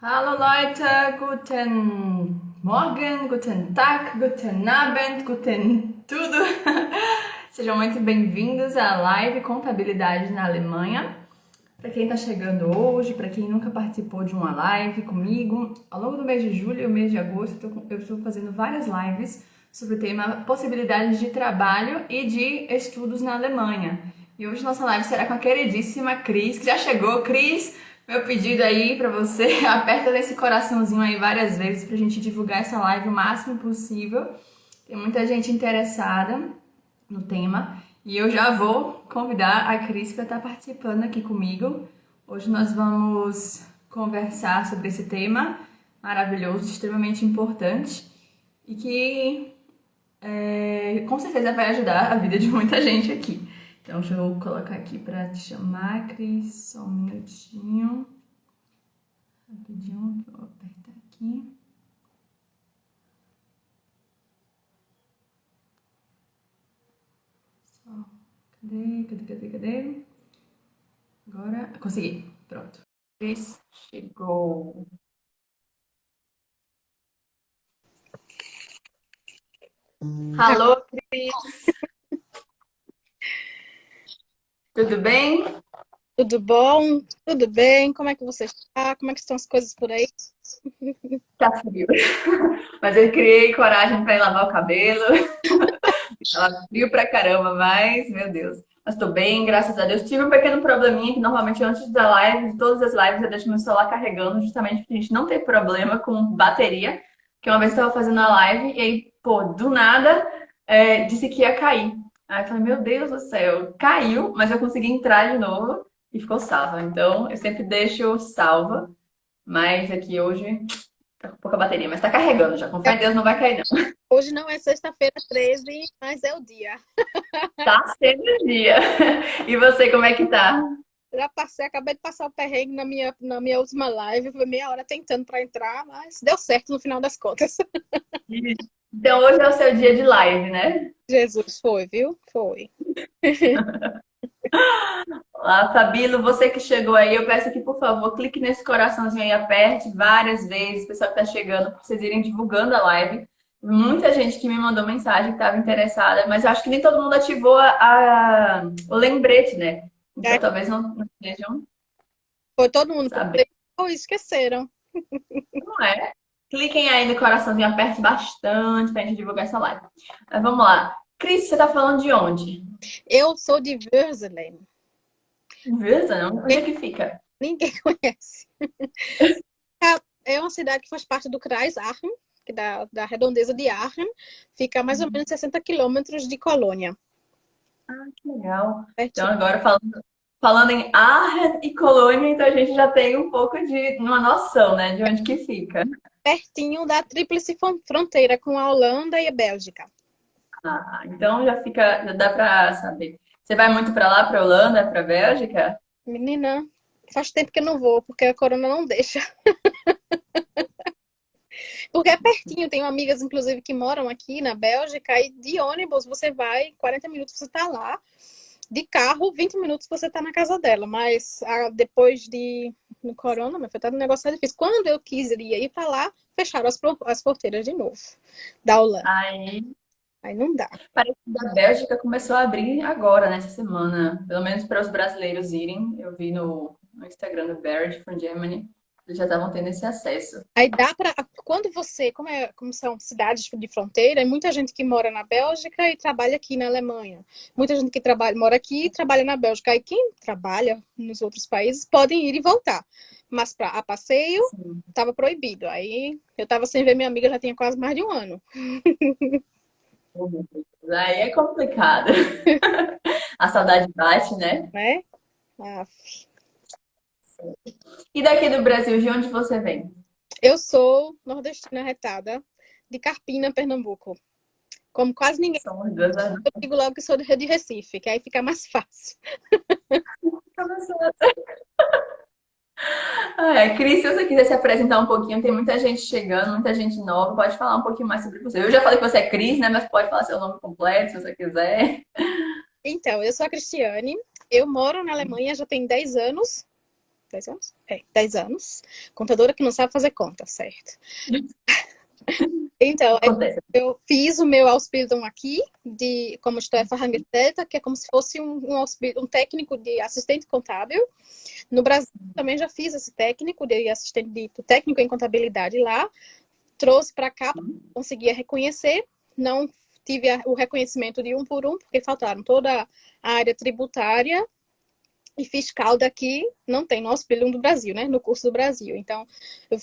Hallo Leute, guten Morgen, guten Tag, guten Abend, guten tudo. Sejam muito bem-vindos à live Contabilidade na Alemanha. Para quem está chegando hoje, para quem nunca participou de uma live comigo, ao longo do mês de julho e o mês de agosto eu estou fazendo várias lives sobre o tema possibilidades de trabalho e de estudos na Alemanha. E hoje nossa live será com a queridíssima Cris, que já chegou. Cris, meu pedido aí para você, aperta nesse coraçãozinho aí várias vezes para a gente divulgar essa live o máximo possível. Tem muita gente interessada no tema e eu já vou convidar a Cris para estar participando aqui comigo. Hoje nós vamos conversar sobre esse tema maravilhoso, extremamente importante e que com certeza vai ajudar a vida de muita gente aqui. Então, deixa eu colocar aqui para te chamar, Cris, só um minutinho. Rapidinho, vou apertar aqui. Só, cadê? Agora, consegui, pronto. Cris chegou. Alô, Cris, tudo bem? Tudo bom? Tudo bem? Como é que você está? Como é que estão as coisas por aí? Tá frio. Mas eu criei coragem para ir lavar o cabelo. Tava frio pra caramba, mas, meu Deus. Mas tô bem, graças a Deus. Tive um pequeno probleminha que normalmente antes da live, de todas as lives, eu deixo meu celular carregando, justamente pra gente não ter problema com bateria. Que uma vez eu tava fazendo a live e aí, pô, do nada, disse que ia cair. Aí eu falei, meu Deus do céu, caiu, mas eu consegui entrar de novo e ficou salva. Então, eu sempre deixo salva, mas aqui hoje tá com pouca bateria, mas tá carregando já. Com fé em Deus não vai cair, não. Hoje não é sexta-feira 13, mas é o dia. Tá sendo o dia. E você, como é que tá? Já passei, acabei de passar o perrengue na minha última live. Foi meia hora tentando para entrar, mas deu certo no final das contas. Então hoje é o seu dia de live, né? Jesus, foi, viu? Foi. Olá, Fabílio, você que chegou aí, eu peço que, por favor, clique nesse coraçãozinho aí, aperte várias vezes, pessoal que tá chegando, para vocês irem divulgando a live. Muita gente que me mandou mensagem que estava interessada, mas eu acho que nem todo mundo ativou o lembrete, né? Então É, talvez não estejam foi todo mundo. sabendo, Oh, esqueceram. não é? Cliquem aí no coraçãozinho, aperte bastante pra gente divulgar essa live. Mas vamos lá. Cris, você tá falando de onde? Eu sou de Würselen. Wilson? Onde é que fica? Ninguém conhece. É uma cidade que faz parte do Kreis Aachen, que da redondeza de Aachen. Fica a mais ou menos 60 quilômetros de Colônia. Que legal. Então, Pertinho. agora falando em Aachen e Colônia, então a gente já tem um pouco de uma noção, né, de onde que fica. Pertinho da tríplice fronteira com a Holanda e a Bélgica. Ah, então já fica, já dá para saber. Você vai muito para lá, para Holanda, para Bélgica? Menina, faz tempo que eu não vou, porque a corona não deixa. Porque é pertinho, tenho amigas, inclusive, que moram aqui na Bélgica, e de ônibus você vai, 40 minutos você tá lá, de carro, 20 minutos você tá na casa dela. Mas depois de no corona, meu filho, tá um negócio difícil. Quando eu queria ir para lá, fecharam as porteiras de novo da Holanda. Aí Aí não dá. parece que a Bélgica começou a abrir agora, nessa semana, pelo menos para os brasileiros irem. Eu vi no Instagram do Barrett from Germany, eles já estavam tendo esse acesso. Aí dá para quando você, como são cidades de fronteira, é muita gente que mora na Bélgica e trabalha aqui na Alemanha. Muita gente que mora aqui e trabalha na Bélgica. Aí quem trabalha nos outros países podem ir e voltar. Mas para a passeio Sim. estava proibido. Aí eu estava sem ver minha amiga já tinha quase mais de um ano, Aí é complicado. A saudade bate, né? né? Ah, E daqui do Brasil, de onde você vem? eu sou nordestina retada de Carpina, Pernambuco. Como quase ninguém, Somos duas das eu digo logo que sou de Recife, que aí fica mais fácil. duas. Cris, se você quiser se apresentar um pouquinho, tem muita gente chegando, muita gente nova, pode falar um pouquinho mais sobre você. Eu já falei que você é Cris, né? Mas pode falar seu nome completo, se você quiser. Então, eu sou a Cristiane, eu moro na Alemanha já tem 10 anos 10 anos? 10 anos. Contadora que não sabe fazer conta, certo? Então, Acontece. eu fiz o meu Ausbildung aqui, como Steuerfachangestellter, que é como se fosse um técnico de assistente contábil. No Brasil, também já fiz esse técnico de técnico em contabilidade lá. Trouxe para cá, conseguia reconhecer. Não tive o reconhecimento de um por um, porque faltaram toda a área tributária e fiscal daqui, não tem no Ausbildung do Brasil, né? No curso do Brasil. Então, eu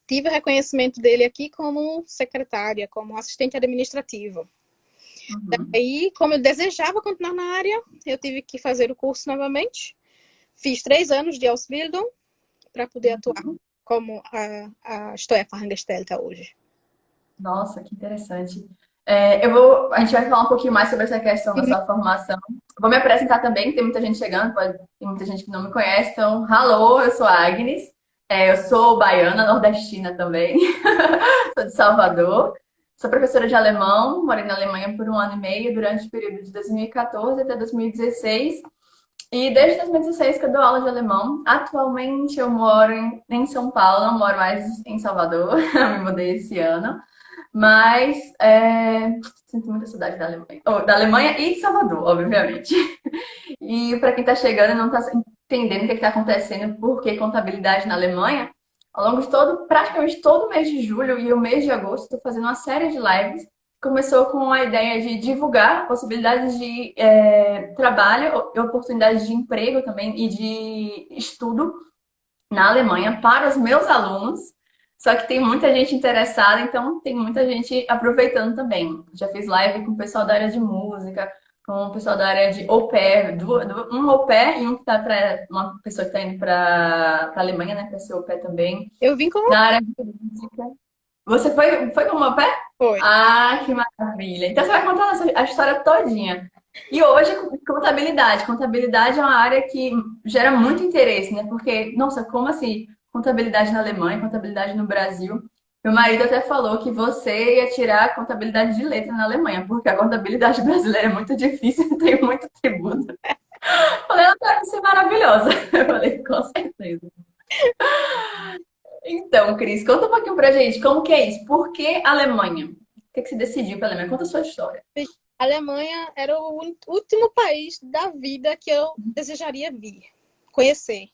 tive o reconhecimento dele aqui como secretária, como assistente administrativa. Aí, como eu desejava continuar na área, eu tive que fazer o curso novamente. Fiz 3 anos de Ausbildung para poder atuar como a Steuerfachangestellte hoje. Nossa, que interessante. A gente vai falar um pouquinho mais sobre essa questão da sua formação. Vou me apresentar também, tem muita gente chegando, tem muita gente que não me conhece. Então, alô, eu sou a Agnes. Eu sou baiana, nordestina também. Sou de Salvador. Sou professora de alemão, morei na Alemanha por 1 ano e meio, durante o período de 2014 até 2016. E desde 2016 que eu dou aula de alemão. Atualmente eu moro em São Paulo, não moro mais em Salvador. Me mudei esse ano. Mas sinto muita saudade da Alemanha. Da Alemanha e de Salvador, obviamente. E para quem está chegando e não está entendendo o que está acontecendo, por que contabilidade na Alemanha, ao longo de praticamente todo o mês de julho e o mês de agosto, estou fazendo uma série de lives. Começou com a ideia de divulgar possibilidades de trabalho e oportunidades de emprego também e de estudo na Alemanha para os meus alunos. Só que tem muita gente interessada, então tem muita gente aproveitando também. Já fiz live com o pessoal da área de música, com o pessoal da área de au pair, um au pair e um que tá para uma pessoa que está indo para a Alemanha, né, para ser au pair também. Eu vim como Na área de música. Você foi como au pair? foi. Ah, que maravilha! Então você vai contar a história todinha. E hoje, contabilidade. Contabilidade é uma área que gera muito interesse, né? Porque, nossa, como assim? Contabilidade na Alemanha, contabilidade no Brasil. Meu marido até falou que você ia tirar contabilidade de letra na Alemanha, porque a contabilidade brasileira é muito difícil, tem muito tributo. Eu falei, ela deve ser maravilhosa. Eu falei, com certeza. Então, Cris, conta um pouquinho pra gente, como que é isso? Por que Alemanha? Por que você decidiu pela Alemanha? Conta a sua história. A Alemanha era o último país da vida que eu desejaria vir, conhecer.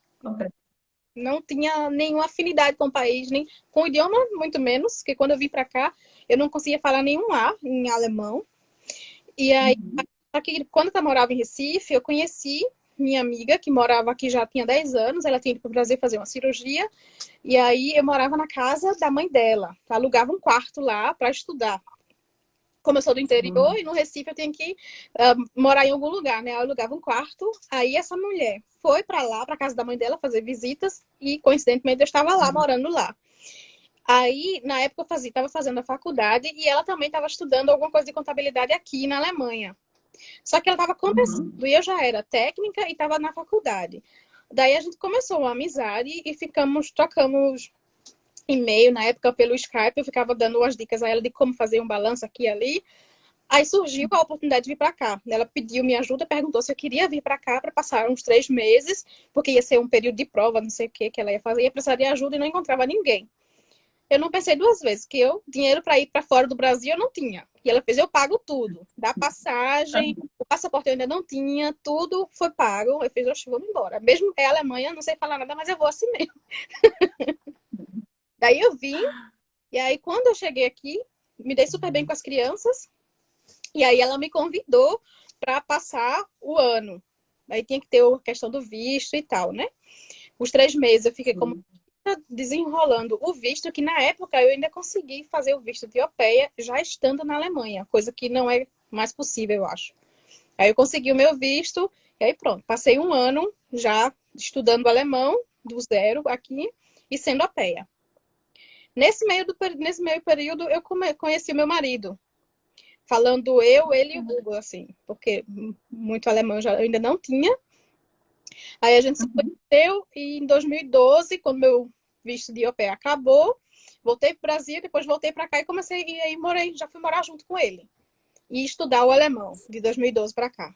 Não tinha nenhuma afinidade com o país, nem com o idioma, muito menos, porque quando eu vim para cá, eu não conseguia falar nenhum A em alemão. E aí, aqui, quando eu morava em Recife, eu conheci minha amiga, que morava aqui já tinha 10 anos, ela tinha ido para o Brasil fazer uma cirurgia, e aí eu morava na casa da mãe dela, alugava um quarto lá para estudar. Como eu sou do interior e no Recife eu tenho que morar em algum lugar, né? Eu alugava um quarto. Aí essa mulher foi para lá, para casa da mãe dela, fazer visitas e coincidentemente eu estava lá, morando lá. Aí, na época, eu estava fazendo a faculdade e ela também estava estudando alguma coisa de contabilidade aqui na Alemanha. Só que ela estava começando e eu já era técnica e estava na faculdade. Daí a gente começou uma amizade e trocamos e-mail, na época pelo Skype, eu ficava dando umas dicas a ela de como fazer um balanço aqui e ali. Aí surgiu a oportunidade de vir para cá. Ela pediu minha ajuda, perguntou se eu queria vir para cá para passar uns 3 meses, porque ia ser um período de prova, não sei o que ela ia fazer, ia precisar de ajuda e não encontrava ninguém. Eu não pensei 2 vezes, que dinheiro para ir para fora do Brasil eu não tinha. E ela fez, eu pago tudo. Da passagem, o passaporte eu ainda não tinha, tudo foi pago. Eu fiz, oxe, vamos embora. Mesmo é Alemanha, não sei falar nada, mas eu vou assim mesmo. Daí eu vim, e aí quando eu cheguei aqui, me dei super bem com as crianças, e aí ela me convidou para passar o ano. Aí tinha que ter a questão do visto e tal, né? Os 3 meses eu fiquei como desenrolando o visto, que na época eu ainda consegui fazer o visto de europeia já estando na Alemanha, coisa que não é mais possível, eu acho. Aí eu consegui o meu visto, e aí pronto, passei 1 ano já estudando alemão, do zero aqui, e sendo europeia. Nesse meio período, eu conheci o meu marido. Falando ele e o Hugo, assim. Porque muito alemão eu ainda não tinha. Aí a gente se conheceu e em 2012, quando meu visto de au pair acabou, voltei para o Brasil, depois voltei para cá e comecei, e aí já fui morar junto com ele. E estudar o alemão, de 2012 para cá.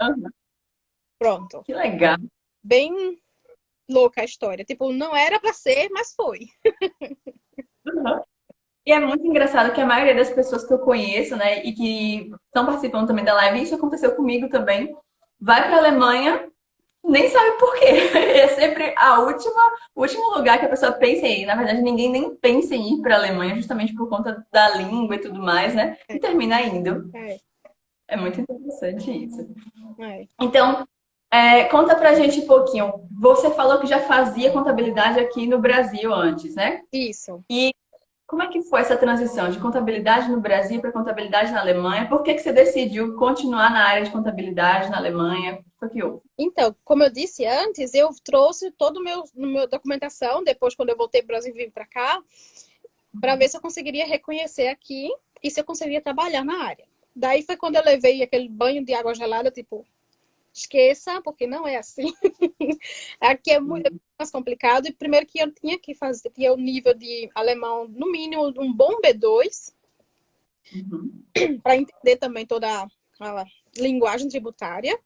Pronto. Que legal. Bem louca a história. Tipo, não era pra ser, mas foi. Uhum. E é muito engraçado que a maioria das pessoas que eu conheço, né, e que estão participando também da live, isso aconteceu comigo também, vai para a Alemanha, nem sabe por quê. É sempre o último lugar que a pessoa pensa em ir. Na verdade, ninguém nem pensa em ir para a Alemanha, justamente por conta da língua e tudo mais, né? E É, termina indo. é, É muito interessante isso. é. Então, conta pra gente um pouquinho. Você falou que já fazia contabilidade aqui no Brasil antes, né? Isso. E como é que foi essa transição de contabilidade no Brasil para contabilidade na Alemanha? Por que que você decidiu continuar na área de contabilidade na Alemanha? O que houve? Então, como eu disse antes, eu trouxe todo o meu documentação, depois quando eu voltei para o Brasil e vim para cá, para ver se eu conseguiria reconhecer aqui e se eu conseguiria trabalhar na área. Daí foi quando eu levei aquele banho de água gelada, tipo, esqueça, porque não é assim. Aqui é muito mais complicado. E primeiro que eu tinha que fazer, tinha o nível de alemão, no mínimo, um bom B2, Uhum. para entender também toda a linguagem tributária.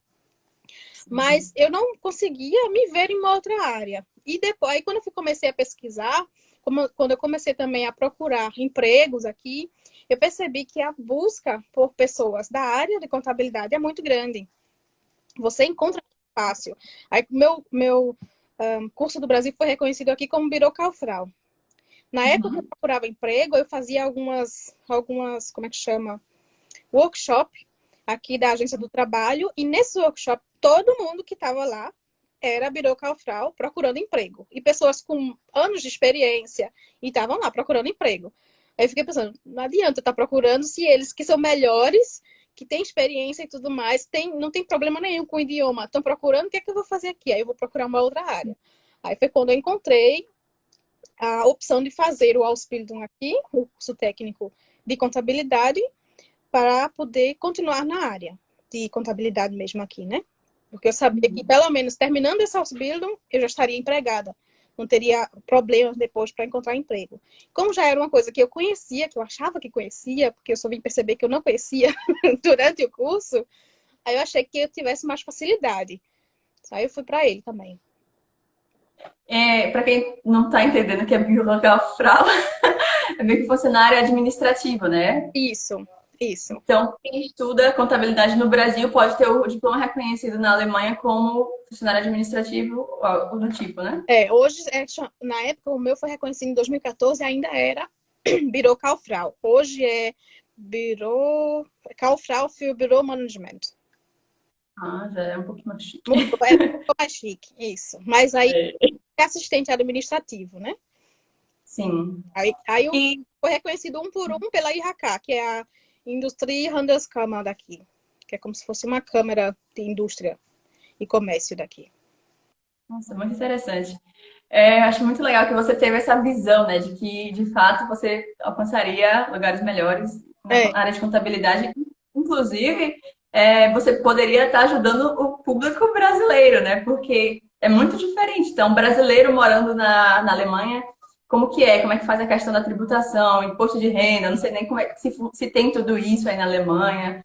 Mas eu não conseguia me ver em uma outra área. E depois, aí, quando eu comecei a pesquisar, quando eu comecei também a procurar empregos aqui, eu percebi que a busca por pessoas da área de contabilidade é muito grande. Você encontra fácil. Aí, meu curso do Brasil foi reconhecido aqui como Birocalfrau. Na época que eu Uhum. procurava emprego, eu fazia algumas, como é que chama? Workshop aqui da Agência do Trabalho, e nesse workshop todo mundo que estava lá era birocalfrau procurando emprego. E pessoas com anos de experiência e estavam lá procurando emprego. Aí eu fiquei pensando, não adianta estar procurando se eles que são melhores, que têm experiência e tudo mais, não tem problema nenhum com o idioma, estão procurando, o que é que eu vou fazer aqui? Aí eu vou procurar uma outra área. Aí foi quando eu encontrei a opção de fazer o Ausbildung aqui, o curso técnico de contabilidade, para poder continuar na área de contabilidade mesmo aqui, né? Porque eu sabia que, pelo menos, terminando esse Ausbildung, eu já estaria empregada. Não teria problemas depois para encontrar emprego. Como já era uma coisa que eu conhecia, que eu achava que conhecia, porque eu só vim perceber que eu não conhecia durante o curso, aí eu achei que eu tivesse mais facilidade. Aí eu fui para ele também. Para quem não está entendendo o que é Bürokraftrau, é meio que funcionário administrativo, né? Isso, isso. Então, quem estuda contabilidade no Brasil pode ter o diploma reconhecido na Alemanha como funcionário administrativo ou do tipo, né? Hoje, na época, o meu foi reconhecido em 2014 e ainda era Bürokauffrau. Hoje é Kauffrau für Büromanagement. Ah, já é um pouquinho mais chique. Mudou, é um pouco mais chique, isso. Mas aí é assistente administrativo, né? Sim. Aí E foi reconhecido um por um pela IHK, que é a Industrie Handelskammer daqui, que é como se fosse uma câmara de indústria e comércio daqui. nossa, muito interessante. Acho muito legal que você teve essa visão, né, de que de fato você alcançaria lugares melhores É, na área de contabilidade. Inclusive, você poderia estar ajudando o público brasileiro, né? Porque é muito diferente. Então, um brasileiro morando na Alemanha, como que é? Como é que faz a questão da tributação, imposto de renda? Não sei nem como se tem tudo isso aí na Alemanha.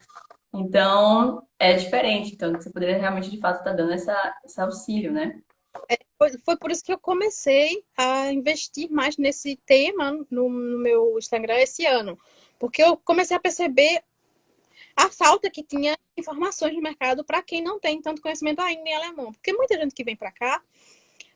Então, é diferente. Então, você poderia realmente, de fato, estar dando esse auxílio, né? foi por isso que eu comecei a investir mais nesse tema no meu Instagram esse ano. Porque eu comecei a perceber a falta que tinha de informações no mercado para quem não tem tanto conhecimento ainda em alemão. Porque muita gente que vem para cá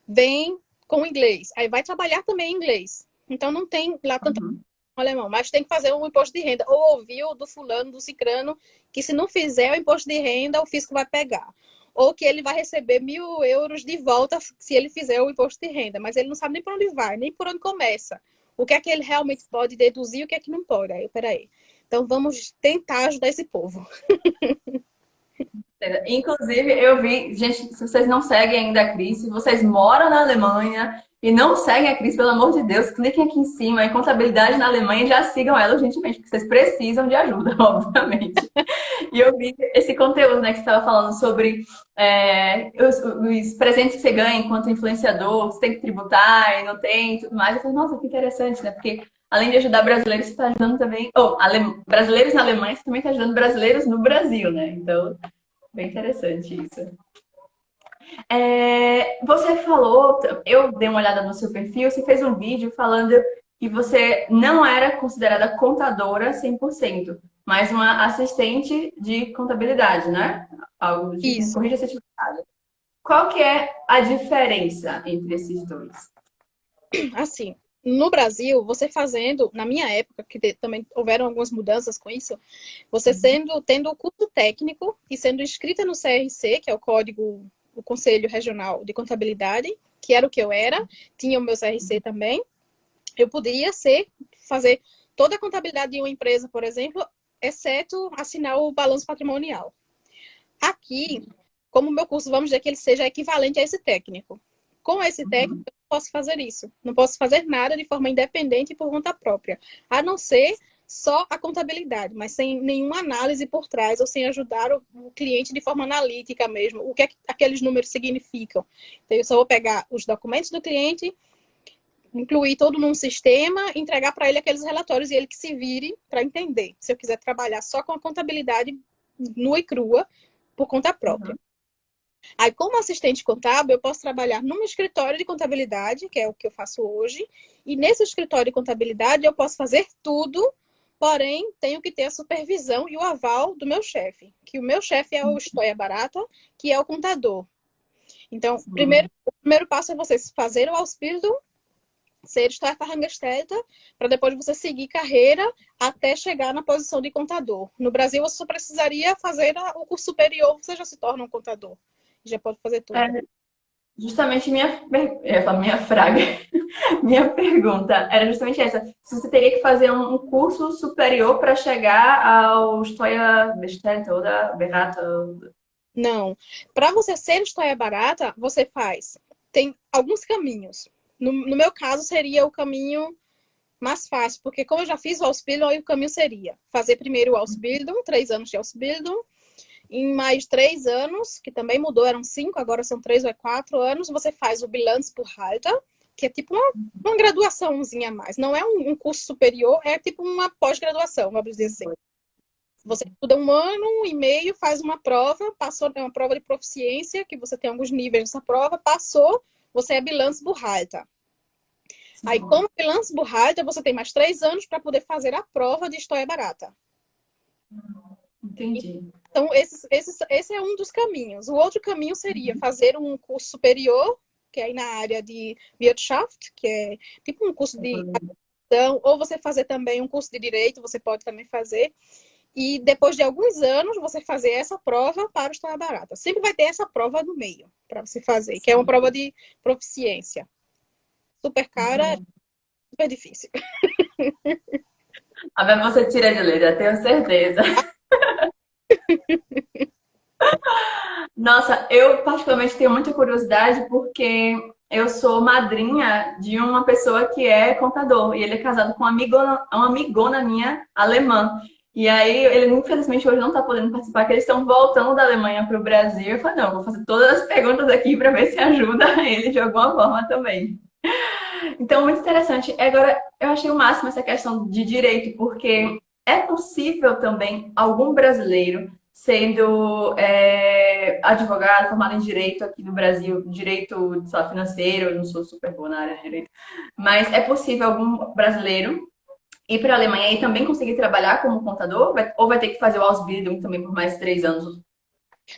vem com inglês, aí vai trabalhar também em inglês. Então não tem lá tanto Uhum. alemão, mas tem que fazer um imposto de renda. Ou ouviu do fulano, do cicrano, que se não fizer o imposto de renda, o fisco vai pegar. Ou que ele vai receber 1.000 euros de volta se ele fizer o imposto de renda, mas ele não sabe nem por onde vai, nem por onde começa. O que é que ele realmente pode deduzir e o que é que não pode. Aí, peraí. Então vamos tentar ajudar esse povo. Inclusive, eu vi, gente, se vocês não seguem ainda a Cris, se vocês moram na Alemanha e não seguem a Cris, pelo amor de Deus, cliquem aqui em cima em contabilidade na Alemanha e já sigam ela urgentemente, porque vocês precisam de ajuda, obviamente. E eu vi esse conteúdo, né, que você estava falando sobre os presentes que você ganha enquanto influenciador, você tem que tributar e não tem e tudo mais. Eu falei, nossa, que interessante, né? Porque além de ajudar brasileiros, você está ajudando também. Brasileiros na Alemanha, você também está ajudando brasileiros no Brasil, né? Então, bem interessante isso. Você falou, eu dei uma olhada no seu perfil, você fez um vídeo falando que você não era considerada contadora 100%, mas uma assistente de contabilidade, né? Algo do tipo, me Isso. corrija se eu estiver errada. Qual que é a diferença entre esses dois? Assim, no Brasil, você fazendo, na minha época, que também houveram algumas mudanças com isso, você tendo o curso técnico e sendo inscrita no CRC, que é o Código, o Conselho Regional de Contabilidade, que era o que eu era, tinha o meu CRC também, eu poderia fazer toda a contabilidade de uma empresa, por exemplo, exceto assinar o balanço patrimonial. Aqui, como o meu curso, vamos dizer que ele seja equivalente a esse técnico. Com esse técnico, eu não posso fazer isso. Não posso fazer nada de forma independente e por conta própria. A não ser só a contabilidade, mas sem nenhuma análise por trás ou sem ajudar o cliente de forma analítica mesmo. O que, é que aqueles números significam? Então, eu só vou pegar os documentos do cliente, incluir todo num sistema, entregar para ele aqueles relatórios e ele que se vire para entender. Se eu quiser trabalhar só com a contabilidade nua e crua, por conta própria. Aí, como assistente contábil, eu posso trabalhar num escritório de contabilidade, que é o que eu faço hoje, e nesse escritório de contabilidade eu posso fazer tudo, porém tenho que ter a supervisão e o aval do meu chefe, que o meu chefe é o História Barata, que é o contador. Então, o primeiro passo é você fazer o Ausbildung, ser Steuerfachangestellte, para depois você seguir carreira até chegar na posição de contador. No Brasil, você só precisaria fazer o curso superior, você já se torna um contador. Já pode fazer tudo. É, justamente eu ia falar minha fraga. Minha pergunta era justamente essa. Se você teria que fazer um curso superior para chegar ao Steuerberater oder Berater. Não. Para você ser história barata, você faz. Tem alguns caminhos. No meu caso, seria o caminho mais fácil, porque como eu já fiz o Ausbildung, aí o caminho seria fazer primeiro o Ausbildung, 3 anos de Ausbildung, em mais 3 anos, que também mudou, eram 5, agora são 3 ou 4 anos, você faz o Bilanzbuchhalter, que é tipo uma graduaçãozinha a mais. Não é um curso superior, é tipo uma pós-graduação, vamos dizer assim. Você estuda 1 ano e meio, faz uma prova, passou, é uma prova de proficiência, que você tem alguns níveis nessa prova, passou, você é Bilanzbuchhalter. Aí, como Bilanzbuchhalter, você tem mais 3 anos para poder fazer a prova de História Barata. Entendi. Então, esse é um dos caminhos. O outro caminho seria fazer um curso superior, que é aí na área de Wirtschaft, que é tipo um curso de administração, ou você fazer também um curso de direito, você pode também fazer. E depois de alguns anos, você fazer essa prova para o História Barata. Sempre vai ter essa prova no meio para você fazer, que é uma prova de proficiência. Super cara, super difícil. A ver você tira de letra, tenho certeza. Nossa, eu particularmente tenho muita curiosidade porque eu sou madrinha de uma pessoa que é contador e ele é casado com uma amigona minha alemã. E aí, ele infelizmente hoje não está podendo participar, porque eles estão voltando da Alemanha para o Brasil. Eu falei, não, vou fazer todas as perguntas aqui para ver se ajuda ele de alguma forma também. Então, muito interessante. Agora, eu achei o máximo essa questão de direito, porque é possível também algum brasileiro sendo advogado, formado em direito aqui no Brasil, direito, sei lá, financeiro, eu não sou super boa na área de direito, mas é possível algum brasileiro ir para a Alemanha e também conseguir trabalhar como contador? Ou vai ter que fazer o Ausbildung também por mais 3 anos?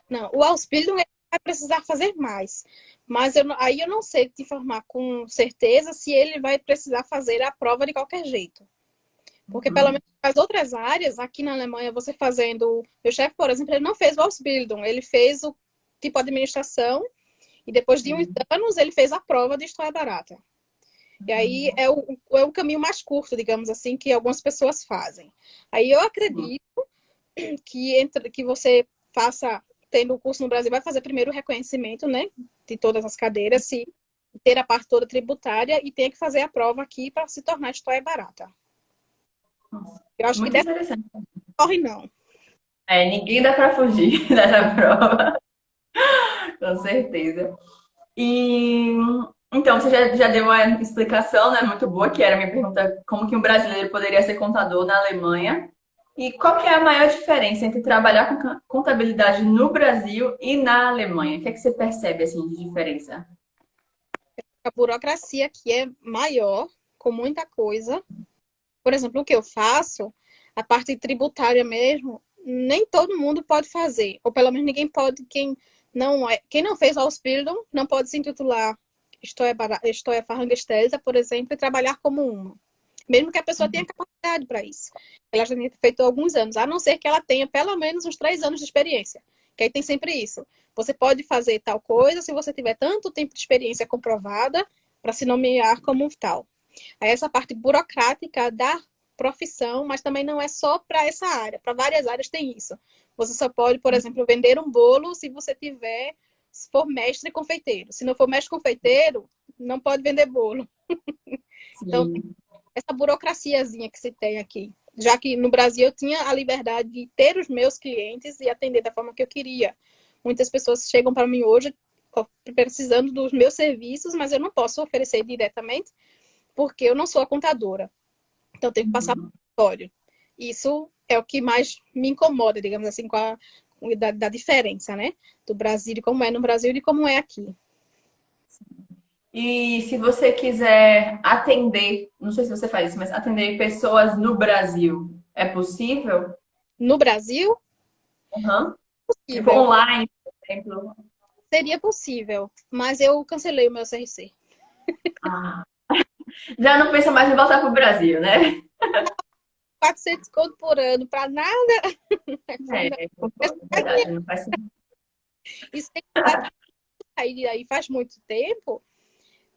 Não, o Ausbildung vai precisar fazer mais. Mas aí eu não sei te informar com certeza se ele vai precisar fazer a prova de qualquer jeito. Porque, pelo menos, nas outras áreas, aqui na Alemanha, você fazendo. Meu chefe, por exemplo, ele não fez o Ausbildung, ele fez o tipo administração, e depois de uns anos, ele fez a prova de História Barata. E aí é o caminho mais curto, digamos assim, que algumas pessoas fazem. Aí eu acredito que você faça, tendo o curso no Brasil, vai fazer primeiro o reconhecimento, né, de todas as cadeiras, se ter a parte toda tributária, e tem que fazer a prova aqui para se tornar História Barata. Eu acho que Muito dessa interessante. corre não. Ninguém dá para fugir dessa prova, com certeza. E então, você já deu uma explicação, né, muito boa, que era a minha pergunta, como que um brasileiro poderia ser contador na Alemanha. E qual que é a maior diferença entre trabalhar com contabilidade no Brasil e na Alemanha? O que é que você percebe assim de diferença? A burocracia aqui é maior, com muita coisa. Por exemplo, o que eu faço, a parte tributária mesmo, nem todo mundo pode fazer. Ou pelo menos ninguém pode, quem não fez Ausbildung não pode se intitular Steuerfachangestellte, por exemplo, e trabalhar como uma. Mesmo que a pessoa tenha capacidade para isso. Ela já tenha feito há alguns anos, a não ser que ela tenha pelo menos uns 3 anos de experiência. Que aí tem sempre isso. Você pode fazer tal coisa se você tiver tanto tempo de experiência comprovada para se nomear como tal. Aí essa parte burocrática da profissão, mas também não é só para essa área. Para várias áreas tem isso. Você só pode, por exemplo, vender um bolo se você tiver, se for mestre confeiteiro. Se não for mestre confeiteiro, não pode vender bolo. Então, Sim. essa burocraciazinha que se tem aqui. Já que no Brasil eu tinha a liberdade de ter os meus clientes e atender da forma que eu queria. Muitas pessoas chegam para mim hoje precisando dos meus serviços, mas eu não posso oferecer diretamente porque eu não sou a contadora. Então eu tenho que passar Uhum. por história. Isso é o que mais me incomoda, digamos assim, da diferença, né? Do Brasil, de como é no Brasil e de como é aqui. E se você quiser atender, não sei se você faz isso, mas atender pessoas no Brasil, é possível? No Brasil, Uhum. Tipo possível. online, por exemplo. Seria possível, mas eu cancelei o meu CRC. Ah, já não pensa mais em voltar para o Brasil, né? 400 conto por ano para nada. É, concordo, é verdade, não faz sentido. E sem contar que sair aí faz muito tempo,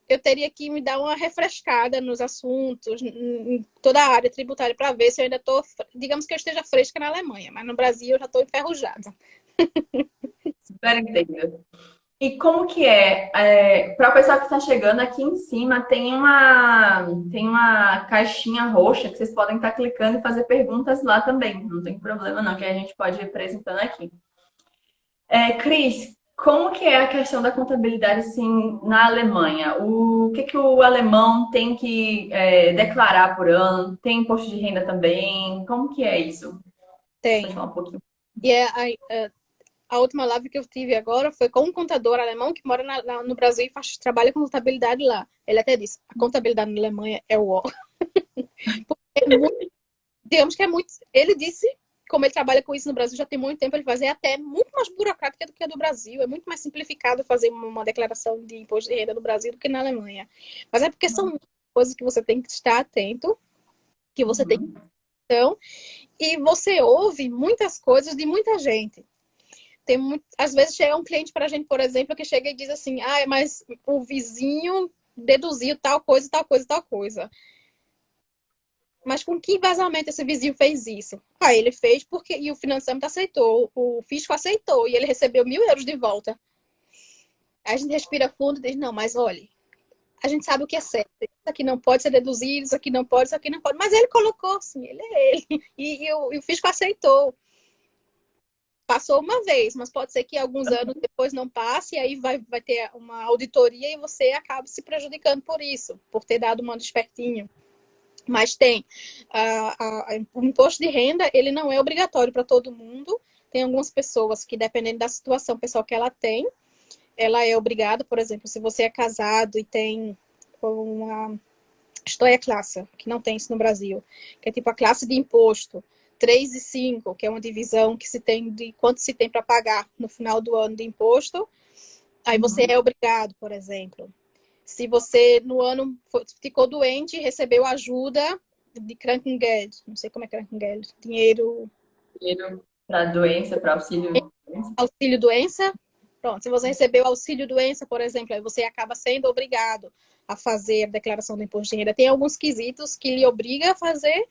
eu teria que me dar uma refrescada nos assuntos, em toda a área tributária, para ver se eu ainda estou, digamos que eu esteja fresca na Alemanha, mas no Brasil eu já estou enferrujada. Super entendo. E como que para o pessoal que está chegando aqui em cima, tem uma caixinha roxa que vocês podem estar clicando e fazer perguntas lá também. Não tem problema não, que a gente pode ir apresentando aqui. Cris, como que é a questão da contabilidade assim, na Alemanha? O que que o alemão tem que declarar por ano? Tem imposto de renda também? Como que é isso? Pode Tem. falar um pouquinho. E a última live que eu tive agora foi com um contador alemão que mora no Brasil e trabalha com contabilidade lá. Ele até disse, a contabilidade na Alemanha é o ó. É muito, digamos que é muito. Ele disse, como ele trabalha com isso no Brasil já tem muito tempo, ele faz é até muito mais burocrática do que a do Brasil. É muito mais simplificado fazer uma declaração de imposto de renda no Brasil do que na Alemanha. Mas é porque são coisas que você tem que estar atento, que você tem que Uhum. então, e você ouve muitas coisas de muita gente. Às vezes chega um cliente para a gente, por exemplo, que chega e diz assim, ah, mas o vizinho deduziu tal coisa, tal coisa, tal coisa. Mas com que embasamento esse vizinho fez isso? Ah, ele fez porque e o financiamento aceitou, o fisco aceitou e ele recebeu 1.000 euros de volta. Aí a gente respira fundo e diz, não, mas olha, a gente sabe o que é certo. Isso aqui não pode ser deduzido, isso aqui não pode, isso aqui não pode. Mas ele colocou, sim, ele é ele. E o fisco aceitou. Passou uma vez, mas pode ser que alguns anos depois não passe, e aí vai ter uma auditoria e você acaba se prejudicando por isso, por ter dado uma despertinho. Mas tem. O imposto de renda, ele não é obrigatório para todo mundo. Tem algumas pessoas que, dependendo da situação pessoal que ela tem, ela é obrigada, por exemplo, se você é casado e tem uma Steuerklasse, que não tem isso no Brasil, que é tipo a classe de imposto 3 e 5, que é uma divisão que se tem de quanto se tem para pagar no final do ano de imposto, aí você é obrigado, por exemplo. Se você no ano ficou doente e recebeu ajuda de Krankengeld, não sei como é Krankengeld, dinheiro, Dinheiro para doença, para auxílio. auxílio doença, pronto, se você recebeu auxílio doença, por exemplo, aí você acaba sendo obrigado a fazer a declaração do imposto de renda. Tem alguns quesitos que lhe obriga a fazer,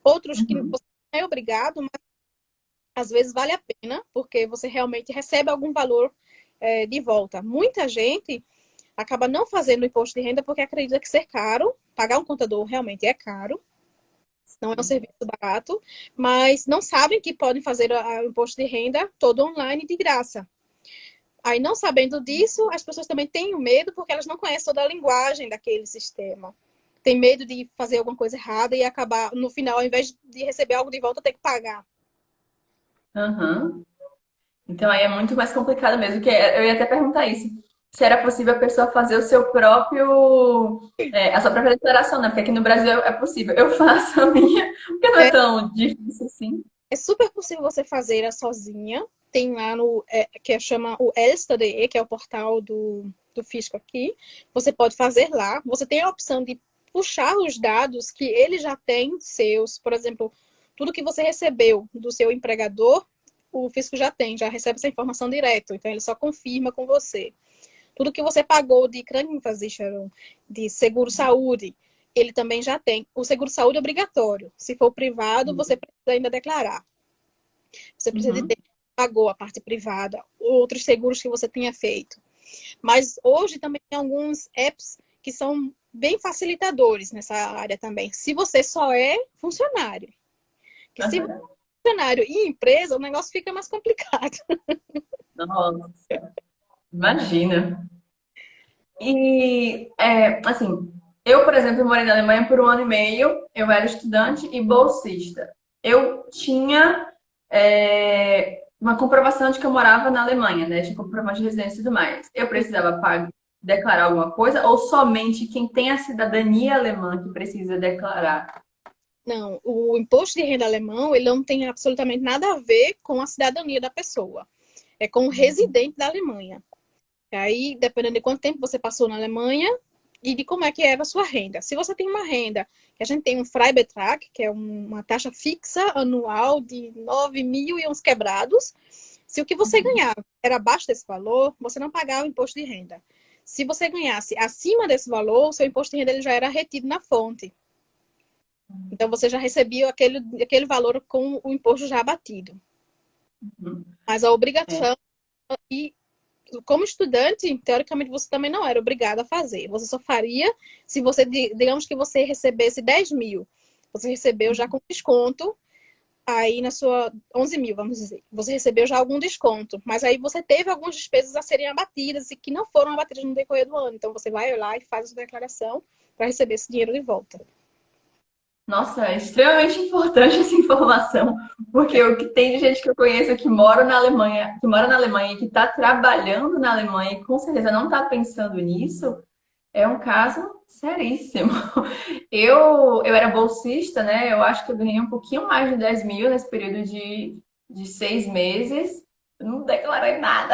outros que Uhum. você não é obrigado, mas às vezes vale a pena, porque você realmente recebe algum valor de volta. Muita gente acaba não fazendo o imposto de renda porque acredita que ser caro, pagar um contador realmente é caro, não é um serviço barato, mas não sabem que podem fazer o imposto de renda todo online de graça. Aí, não sabendo disso, as pessoas também têm o medo porque elas não conhecem toda a linguagem daquele sistema. tem medo de fazer alguma coisa errada e acabar, no final, ao invés de receber algo de volta, ter que pagar. Aham. Então aí é muito mais complicado mesmo, que eu ia até perguntar isso. Se era possível a pessoa fazer o seu próprio, a sua própria declaração, né? Porque aqui no Brasil é possível. Eu faço a minha, porque não é É, tão difícil assim. é super possível você fazer a sozinha. Tem lá no, que chama o Elsta.de, que é o portal do Fisco aqui. Você pode fazer lá. Você tem a opção de puxar os dados que ele já tem seus. Por exemplo, tudo que você recebeu do seu empregador, o Fisco já tem, já recebe essa informação direto. Então, ele só confirma com você. Tudo que você pagou de Krankenversicherung, de seguro-saúde, ele também já tem. O seguro-saúde é obrigatório. Se for privado, você precisa ainda declarar. Você precisa de Uhum. ter pagou a parte privada, outros seguros que você tenha feito. Mas hoje também tem alguns apps que são bem facilitadores nessa área também. Se você só é funcionário. Que se você Aham. é funcionário e empresa, o negócio fica mais complicado. Nossa, imagina. E, assim, eu, por exemplo, morei na Alemanha por 1 ano e meio, eu era estudante e bolsista. Eu tinha uma comprovação de que eu morava na Alemanha, né? Tinha comprovante de residência e tudo mais. Eu precisava declarar alguma coisa ou somente quem tem a cidadania alemã que precisa declarar? Não, o imposto de renda alemão, ele não tem absolutamente nada a ver com a cidadania da pessoa. É com o residente da Alemanha. E aí, dependendo de quanto tempo você passou na Alemanha e de como é que era a sua renda. Se você tem uma renda, que a gente tem um Freibetrag, que é uma taxa fixa anual de 9.000 e uns quebrados, se o que você ganhava era abaixo desse valor, você não pagava imposto de renda. Se você ganhasse acima desse valor, o seu imposto de renda ele já era retido na fonte. Então, você já recebia aquele valor com o imposto já abatido. Mas a É. obrigação, e como estudante, teoricamente, você também não era obrigado a fazer. Você só faria se você, digamos que você recebesse 10.000. Você recebeu já com desconto, aí na sua 11.000, vamos dizer. Você recebeu já algum desconto, mas aí você teve algumas despesas a serem abatidas e que não foram abatidas no decorrer do ano. Então, você vai lá e faz a sua declaração para receber esse dinheiro de volta. Nossa, é extremamente importante essa informação, porque o que tem de gente que eu conheço que mora na Alemanha, e que está trabalhando na Alemanha e com certeza não está pensando nisso, é um caso seríssimo. Eu era bolsista, né? Eu acho que eu ganhei um pouquinho mais de 10.000 nesse período de 6 meses. Eu não declarei nada.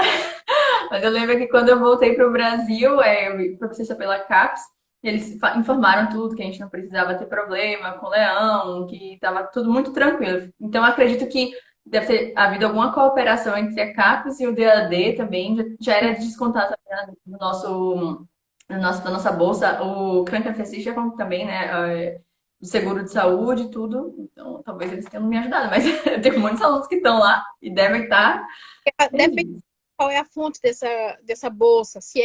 Mas eu lembro que quando eu voltei para o Brasil, eu fui bolsista pela CAPES, eles informaram tudo, que a gente não precisava ter problema com o leão, que estava tudo muito tranquilo. Então, eu acredito que deve ter havido alguma cooperação entre a CAPES e o DAD também, já era descontado no da nossa bolsa, o Krankenversicherung também, né? O seguro de saúde e tudo. Então, talvez eles tenham me ajudado, mas eu tenho muitos alunos que estão lá e devem estar Depende perdidos. qual é a fonte dessa bolsa, se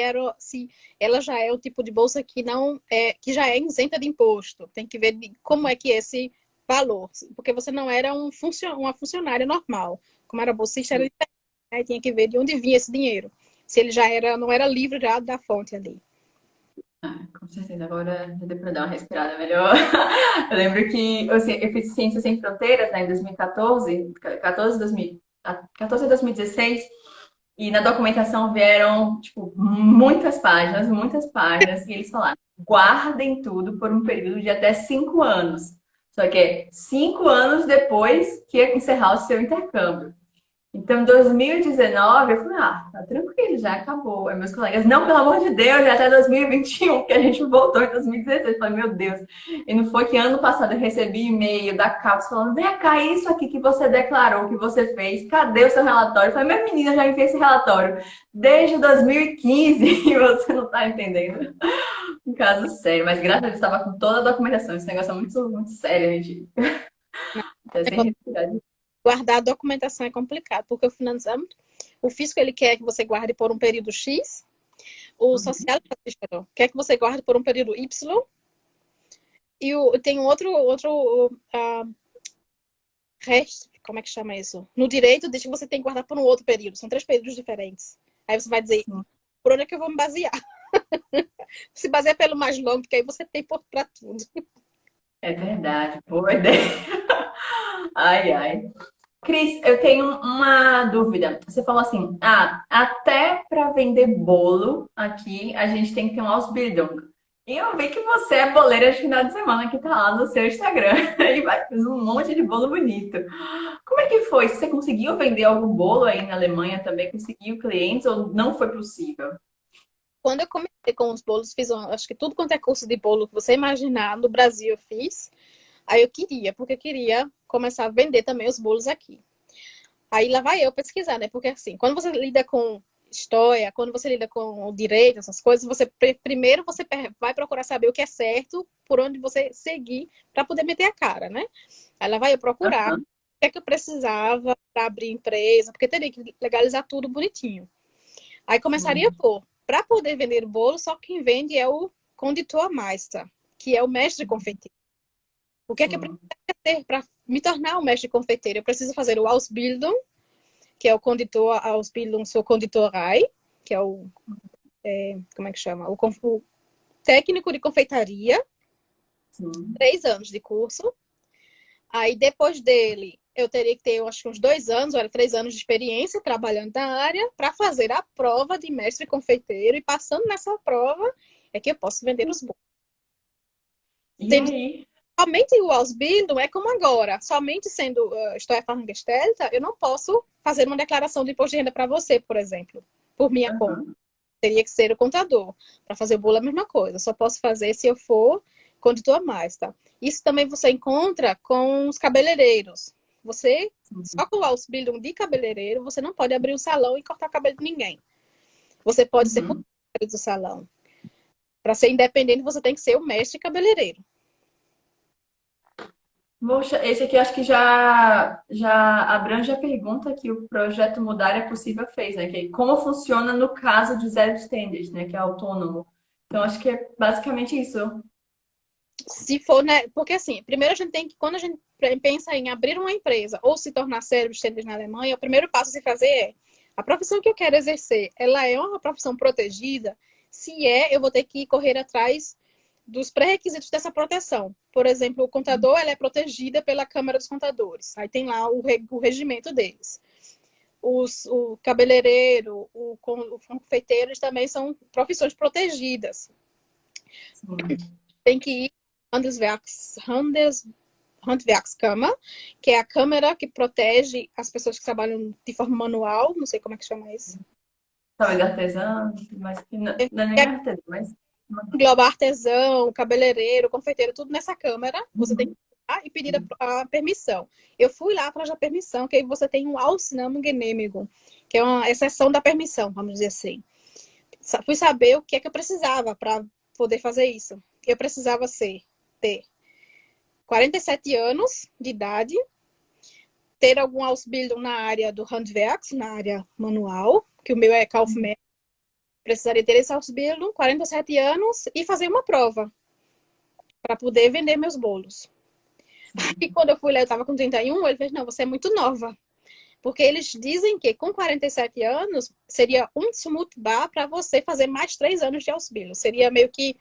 ela já é o tipo de bolsa que não é, que já é isenta de imposto. Tem que ver como é que é esse valor, porque você não era uma funcionária normal. Como era bolsista, era Sim. diferente, aí tinha que ver de onde vinha esse dinheiro. Se ele já era, não era livre já da fonte ali. Com certeza, agora já deu para dar uma respirada melhor. Eu lembro que eu fiz Ciências Sem Fronteiras, né, em 2014, 14 a 2016, e na documentação vieram, tipo, muitas páginas, e eles falaram, guardem tudo por um período de até 5 anos. Só que é 5 anos depois que ia encerrar o seu intercâmbio. Então, em 2019, eu falei, tá tranquilo, já acabou. Aí meus colegas, não, pelo amor de Deus, já até 2021, que a gente voltou em 2016. Eu falei, meu Deus. E não foi que ano passado eu recebi e-mail da CAPES falando, vem cá, é isso aqui que você declarou, que você fez, cadê o seu relatório? Eu falei, minha menina, eu já enviei esse relatório desde 2015 e você não tá entendendo. Um caso sério, mas graças a Deus estava com toda a documentação. Esse negócio é muito, muito sério, gente. Até sem respirar. Guardar a documentação é complicado, porque o Finanzamt, o fisco ele quer que você guarde por um período X, o social quer que você guarde por um período Y, e tem um outro como é que chama isso? No direito, diz que você tem que guardar por um outro período. São 3 períodos diferentes. Aí você vai dizer, Sim. por onde é que eu vou me basear? Se baseia pelo mais longo, porque aí você tem para tudo. É verdade, boa ideia. Ai, ai. Cris, eu tenho uma dúvida. Você falou assim, até para vender bolo aqui, a gente tem que ter um Ausbildung. E eu vi que você é boleira de final de semana que tá lá no seu Instagram e vai fazer um monte de bolo bonito. Como é que foi? Você conseguiu vender algum bolo aí na Alemanha também? Conseguiu clientes ou não foi possível? Quando eu comecei com os bolos, fiz, acho que tudo quanto é curso de bolo que você imaginar, no Brasil eu fiz. Aí eu queria, porque eu queria começar a vender também os bolos aqui. Aí lá vai eu pesquisar, né? Porque assim, quando você lida com história, quando você lida com o direito, essas coisas, primeiro você vai procurar saber o que é certo, por onde você seguir para poder meter a cara, né? Aí lá vai eu procurar o Aham. que é que eu precisava para abrir empresa, porque teria que legalizar tudo bonitinho. Aí começaria Sim. por, para poder vender bolo, só quem vende é o Konditormeister, que é o mestre confeiteiro. O que é que eu preciso Sim. ter para me tornar um mestre confeiteiro? Eu preciso fazer o Ausbildung, que é o Ausbildung zur Konditorei, que é o, como é que chama? O técnico de confeitaria, Sim. 3 anos de curso. Aí depois dele, eu teria que ter, eu acho que uns 2 anos, ou era 3 anos de experiência trabalhando na área, para fazer a prova de mestre confeiteiro. E passando nessa prova, é que eu posso vender os bolos. E Tendo aí? somente o Ausbildung, é como agora, somente sendo Steuerfachangestellte, eu não posso fazer uma declaração de imposto de renda para você, por exemplo, por minha conta. Aham. Teria que ser o contador. Para fazer o bolo, é a mesma coisa. Só posso fazer se eu for conditor mais, tá? Isso também você encontra com os cabeleireiros. Você, Sim. só com o Ausbildung de cabeleireiro, você não pode abrir um salão e cortar o cabelo de ninguém. Você pode ser Uhum. funcionário do salão. Para ser independente, você tem que ser o mestre cabeleireiro. Poxa, esse aqui eu acho que já abrange a pergunta que o projeto Mudar é Possível fez, né? Que é como funciona no caso de Selbstständig, né? Que é autônomo. Então, acho que é basicamente isso. Se for, né? Porque assim, primeiro a gente tem que, quando a gente pensa em abrir uma empresa ou se tornar service na Alemanha, o primeiro passo a se fazer é a profissão que eu quero exercer, ela é uma profissão protegida? Se é, eu vou ter que correr atrás dos pré-requisitos dessa proteção. Por exemplo, o contador, ela é protegida pela Câmara dos Contadores. Aí tem lá o regimento deles. O cabeleireiro, o confeiteiro, eles também são profissões protegidas. Sim. Tem que ir Handwerkskammer, que é a câmara que protege as pessoas que trabalham de forma manual, não sei como é que chama isso. Talvez artesã, mas que não é nem É, artesã, mas. engloba artesão, cabeleireiro, confeiteiro, tudo nessa câmara. Você tem que Uhum. ir lá e pedir a permissão. Eu fui lá atrás da permissão, que aí você tem um Ausnahmegenehmigung, que é uma exceção da permissão, vamos dizer assim. Fui saber o que é que eu precisava para poder fazer isso. Eu precisava ter 47 anos de idade, ter algum Ausbildung na área do Handwerks, na área manual, que o meu é Kaufmann. Precisaria ter esse Ausbildung, 47 anos, e fazer uma prova para poder vender meus bolos. E Sim. quando eu fui lá, eu estava com 31, ele fez, não, você é muito nova. Porque eles dizem que com 47 anos seria um smutbar para você fazer mais 3 anos de Ausbildung. Seria meio que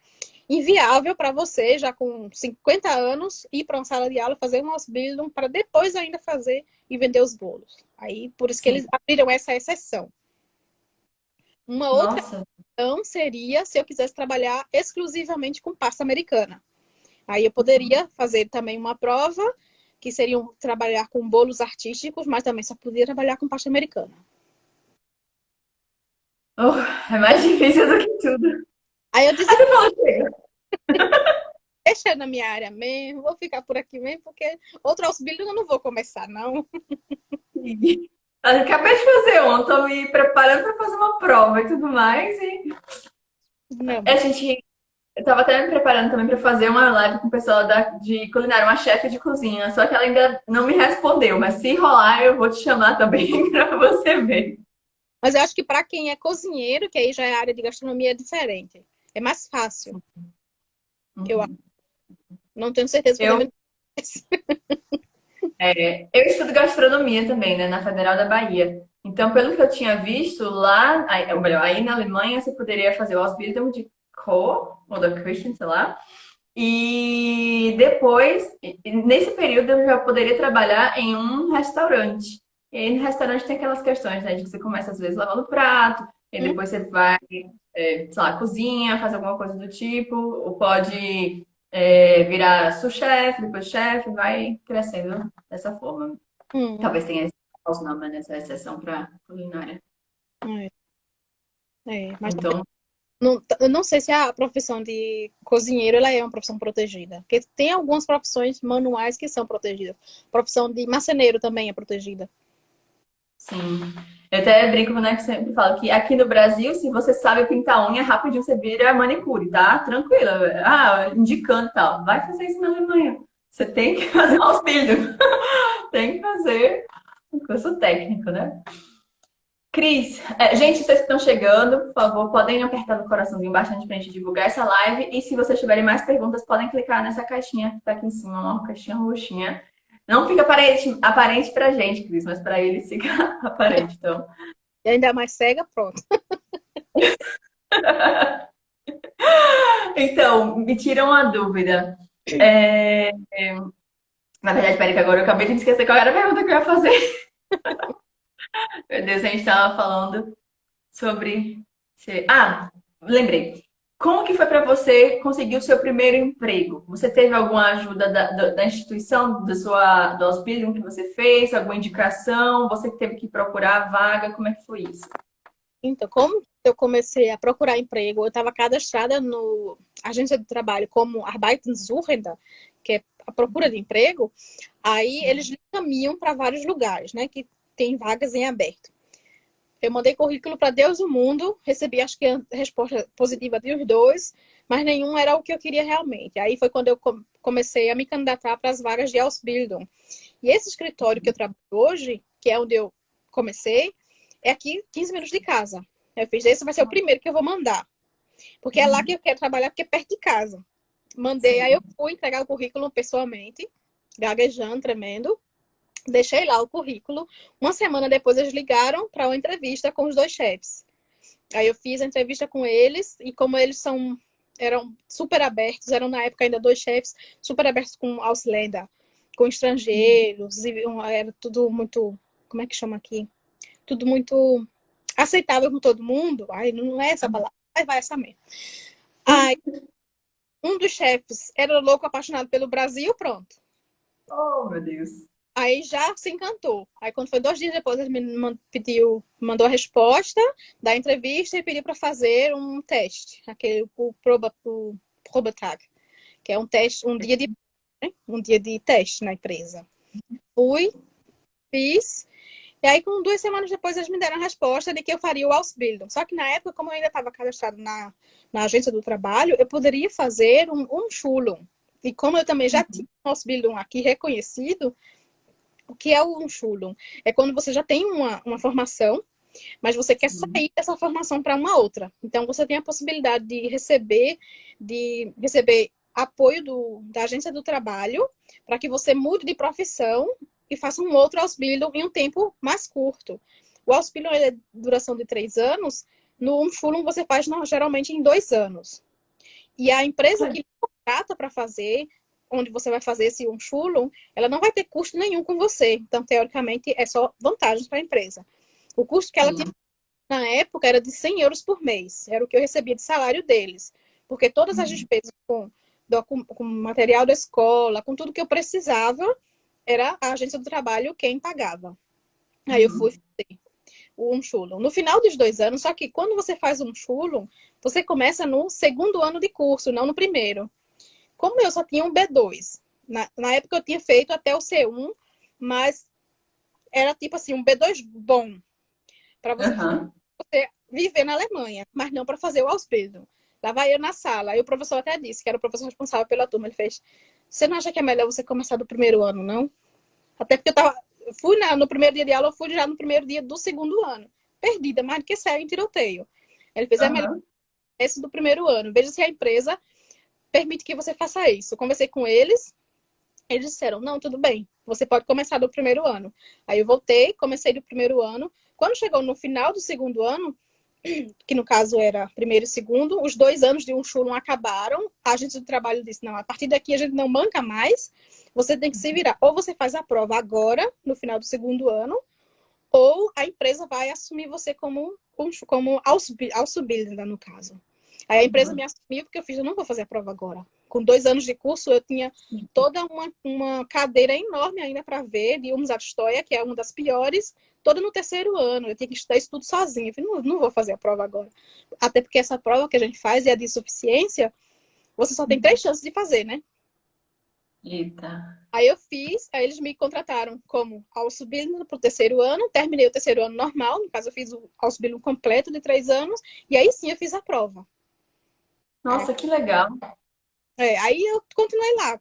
inviável para você, já com 50 anos, ir para uma sala de aula, fazer um Ausbildung, para depois ainda fazer e vender os bolos. Aí, por isso que Sim. eles abriram essa exceção. Uma outra Nossa. exceção seria se eu quisesse trabalhar exclusivamente com pasta americana. Aí eu poderia fazer também uma prova, que seria trabalhar com bolos artísticos, mas também só podia trabalhar com pasta americana. Oh, é mais difícil do que tudo. Aí eu Aí disse, você falou, chega. deixa na minha área mesmo, vou ficar por aqui mesmo, porque outro auxílio eu não vou começar, não. Eu acabei de fazer ontem, tô me preparando para fazer uma prova e tudo mais. E Não. a gente. Eu tava até me preparando também para fazer uma live com o pessoal de culinária, uma chefe de cozinha, só que ela ainda não me respondeu, mas se rolar, eu vou te chamar também para você ver. Mas eu acho que para quem é cozinheiro, que aí já é área de gastronomia, é diferente. É mais fácil. Eu Uhum. não tenho certeza que Eu, também. eu estudo gastronomia também, né, na Federal da Bahia. Então, pelo que eu tinha visto lá, ou melhor, aí na Alemanha você poderia fazer o Ausbildung ou da Christian, sei lá. E depois, nesse período, eu já poderia trabalhar em um restaurante. E aí, no restaurante tem aquelas questões, né? De que você começa, às vezes, lavando prato, e Hum, depois você vai, sei lá, cozinha, faz alguma coisa do tipo, ou pode virar sous-chefe, depois chefe, vai crescendo dessa forma. hum, Talvez tenha esse falso nome, né, nessa exceção para culinária. é, mas Então, não, eu não sei se a profissão de cozinheiro ela é uma profissão protegida. Porque tem algumas profissões manuais que são protegidas. A profissão de marceneiro também é protegida. sim. Eu até brinco, né, que sempre falo que aqui no Brasil, se você sabe pintar unha, rapidinho você vira manicure, tá? Tranquila. Ah, indicando e tal. Vai fazer isso na Alemanha. Você tem que fazer aos filhos. Tem que fazer um curso técnico, né? Cris, gente, vocês que estão chegando, por favor, podem apertar no coraçãozinho bastante pra gente divulgar essa live. E se vocês tiverem mais perguntas, podem clicar nessa caixinha que tá aqui em cima, uma caixinha roxinha. Não fica aparente pra gente, Cris, mas pra eles fica aparente. Então, E ainda mais cega, pronto. então, me tira uma dúvida. É, Na verdade, peraí, que agora eu acabei de me esquecer qual era a pergunta que eu ia fazer. Meu Deus, a gente estava falando sobre. Ah, lembrei. Como que foi para você conseguir o seu primeiro emprego? Você teve alguma ajuda da instituição, do auxílio que você fez? Alguma indicação? Você teve que procurar a vaga? Como é que foi isso? Então, como eu comecei a procurar emprego, eu estava cadastrada no agência de trabalho como Arbeitssuchende, que é a procura de emprego. Aí eles me encaminham para vários lugares, né, que tem vagas em aberto. Eu mandei currículo para Deus e o mundo, recebi acho que a resposta positiva de os dois, mas nenhum era o que eu queria realmente. Aí foi quando eu comecei a me candidatar para as vagas de Ausbildung. E esse escritório que eu trabalho hoje, que é onde eu comecei, é aqui 15 minutos de casa. Eu fiz, esse vai ser o primeiro que eu vou mandar. Porque é lá que eu quero trabalhar, porque é perto de casa. Mandei, aí eu Sim. fui entregar o currículo pessoalmente, gaguejando, tremendo. Deixei lá o currículo. Uma semana depois eles ligaram para uma entrevista com os dois chefes. Aí eu fiz a entrevista com eles e como eram super abertos, eram na época ainda dois chefes super abertos com Ausländer, com estrangeiros, e era tudo muito, como é que chama aqui? Tudo muito aceitável com todo mundo. Ai, não é essa palavra, mas vai essa mesmo. Aí um dos chefes era louco, apaixonado pelo Brasil, pronto. Oh, meu Deus. Aí já se encantou. Aí quando foi 2 dias depois, ele me mandou a resposta da entrevista e pediu para fazer um teste, aquele o Probetag, que é um teste, um dia de teste na empresa. Fui, fiz, e aí com 2 semanas depois eles me deram a resposta de que eu faria o Ausbildung. Só que na época, como eu ainda estava cadastrado na agência do trabalho, eu poderia fazer um Schulung. E como eu também já tinha um Ausbildung aqui reconhecido, o que é o Schulung? É quando você já tem uma formação, mas você quer Sim. sair dessa formação para uma outra. Então, você tem a possibilidade de receber apoio da agência do trabalho para que você mude de profissão e faça um outro Ausbildung em um tempo mais curto. O Ausbildung é de duração de 3 anos, no Umschulung você faz geralmente em 2 anos. E a empresa que contrata para fazer, onde você vai fazer esse Umschulung, ela não vai ter custo nenhum com você. Então, teoricamente, é só vantagens para a empresa. O custo que ela tinha Sim. na época era de 100 euros por mês. Era o que eu recebia de salário deles. Porque todas as despesas com material da escola, com tudo que eu precisava, era a agência do trabalho quem pagava. Aí eu fui fazer o Umschulung. No final dos 2 anos, só que quando você faz um Umschulung, você começa no segundo ano de curso, não no primeiro. Como eu só tinha um B2, na época eu tinha feito até o C1, mas era tipo assim, um B2 bom, para você Aham. viver na Alemanha, mas não para fazer o Ausbildung. Lá vai eu na sala, aí o professor até disse, que era o professor responsável pela turma, ele fez, você não acha que é melhor você começar do primeiro ano, não? Até porque fui no primeiro dia de aula, eu fui já no primeiro dia do segundo ano. Perdida, mais do que cego em tiroteio. Ele fez, é melhor Aham. esse do primeiro ano. Veja se a empresa permite que você faça isso. Eu conversei com eles, eles disseram, não, tudo bem, você pode começar do primeiro ano. Aí eu voltei, comecei do primeiro ano. Quando chegou no final do segundo ano, que no caso era primeiro e segundo, os 2 anos de Unschulung acabaram, a agência do trabalho disse, não, a partir daqui a gente não banca mais, você tem que se virar. Ou você faz a prova agora, no final do segundo ano, ou a empresa vai assumir você como Auszubildender, no caso. Aí a empresa me assumiu porque eu não vou fazer a prova agora. Com 2 anos de curso, eu tinha toda uma cadeira enorme ainda para ver, de Umsatzsteuer, que é uma das piores, toda no terceiro ano. Eu tinha que estudar isso tudo sozinha. Eu falei, não vou fazer a prova agora. Até porque essa prova que a gente faz é a de suficiência, você só tem 3 chances de fazer, né? Eita. Aí eu fiz, aí eles me contrataram como Auszubildender para o terceiro ano, terminei o terceiro ano normal, no caso eu fiz o Auszubildung completo de 3 anos, e aí sim eu fiz a prova. Nossa, que legal. Aí eu continuei lá.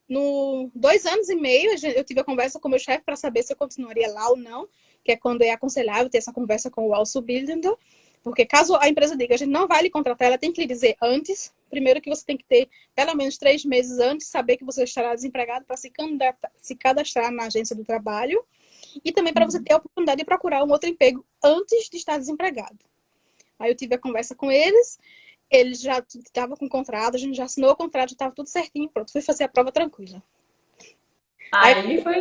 No 2 anos e meio, eu tive a conversa com o meu chefe para saber se eu continuaria lá ou não, que é quando é aconselhável ter essa conversa com o Auszubildender, porque caso a empresa diga, a gente não vai lhe contratar, ela tem que lhe dizer antes, primeiro que você tem que ter pelo menos 3 meses antes, saber que você estará desempregado para se cadastrar na agência do trabalho, e também para você ter a oportunidade de procurar um outro emprego antes de estar desempregado. Aí eu tive a conversa com eles, ele já estava com o contrato, a gente já assinou o contrato, já estava tudo certinho, pronto. Fui fazer a prova tranquila. Aí Aí foi.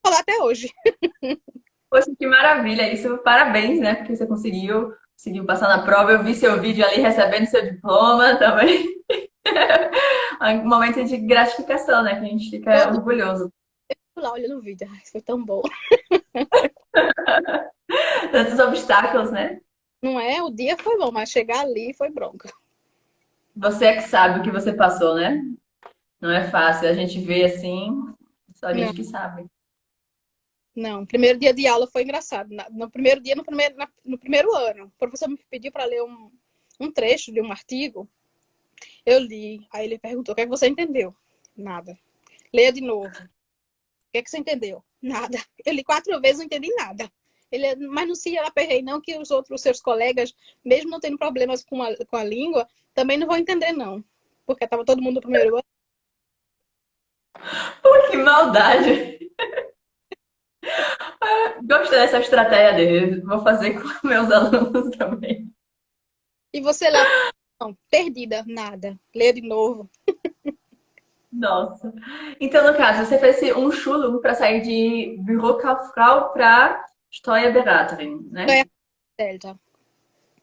vou lá até hoje. Poxa, que maravilha. Isso, parabéns, né? Porque você conseguiu passar na prova. Eu vi seu vídeo ali recebendo seu diploma também. É um momento de gratificação, né? Que a gente fica Todo orgulhoso. mundo lá olhando o vídeo. Ai, foi tão bom. Tantos obstáculos, né? Não é? O dia foi bom, mas chegar ali foi bronca. Você é que sabe o que você passou, né? Não é fácil. A gente vê assim, só a Não, gente que sabe. não. Primeiro dia de aula foi engraçado. No primeiro dia, no primeiro ano, o professor me pediu para ler um trecho de um artigo. Eu li. Aí ele perguntou: o que é que você entendeu? Nada. Leia de novo. O que é que você entendeu? Nada. Eu li 4 vezes, não entendi nada. Mas não se aperrei, não, que os seus colegas, mesmo não tendo problemas com a língua, também não vão entender, não. Porque estava todo mundo no primeiro ano. Pô, que maldade! Gostei dessa estratégia dele. Vou fazer com meus alunos também. E você lá, não, perdida, nada. Leia de novo. Nossa. Então, no caso, você fez um Schulung para sair de Bürokauffrau para Steuerberaterin, Então né? é Delta.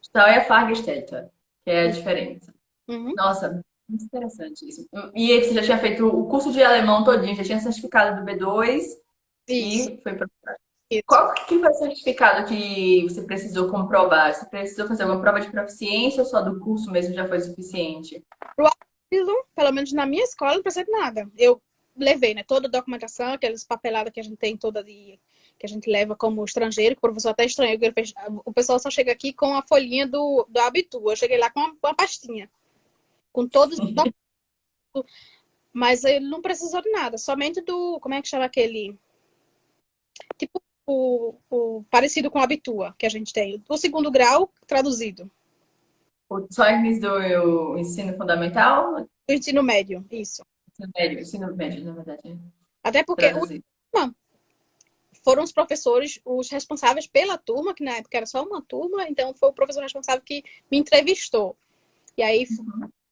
Steuerfachangestellte, que é a diferença. Uhum. Nossa, muito interessante isso. E aí, você já tinha feito o curso de alemão todinho, já tinha certificado do B2 Isso, e foi para. isso. Qual que foi o certificado que você precisou comprovar? Você precisou fazer alguma prova de proficiência ou só do curso mesmo já foi suficiente? Pro asilo, pelo menos na minha escola, não precisa de nada. Eu levei, né, toda a documentação, aquelas papeladas que a gente tem toda que a gente leva como estrangeiro, que o professor até estranhou, que o pessoal só chega aqui com a folhinha do Abitur. Eu cheguei lá com uma pastinha, com todos os documentos, mas ele não precisou de nada, somente como é que chama aquele, tipo o parecido com o Abitur que a gente tem, o segundo grau traduzido, O Zeugnis do ensino fundamental? do ensino médio, isso. Ensino médio, na verdade, Até porque traduzido. foram os professores os responsáveis pela turma, que na época era só uma turma, então foi o professor responsável que me entrevistou. E aí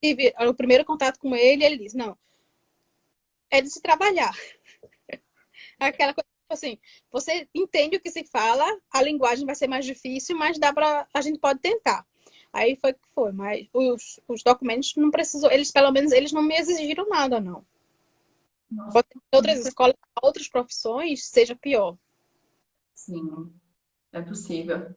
tive o primeiro contato com ele, e ele disse, não, é de se trabalhar. Aquela coisa, tipo assim, você entende o que se fala, a linguagem vai ser mais difícil, mas a gente pode tentar. Aí foi o que foi, mas os documentos não precisou, eles pelo menos eles não me exigiram nada, não. Nossa, Pode ter outras escolas, outras profissões, seja pior. sim, é possível.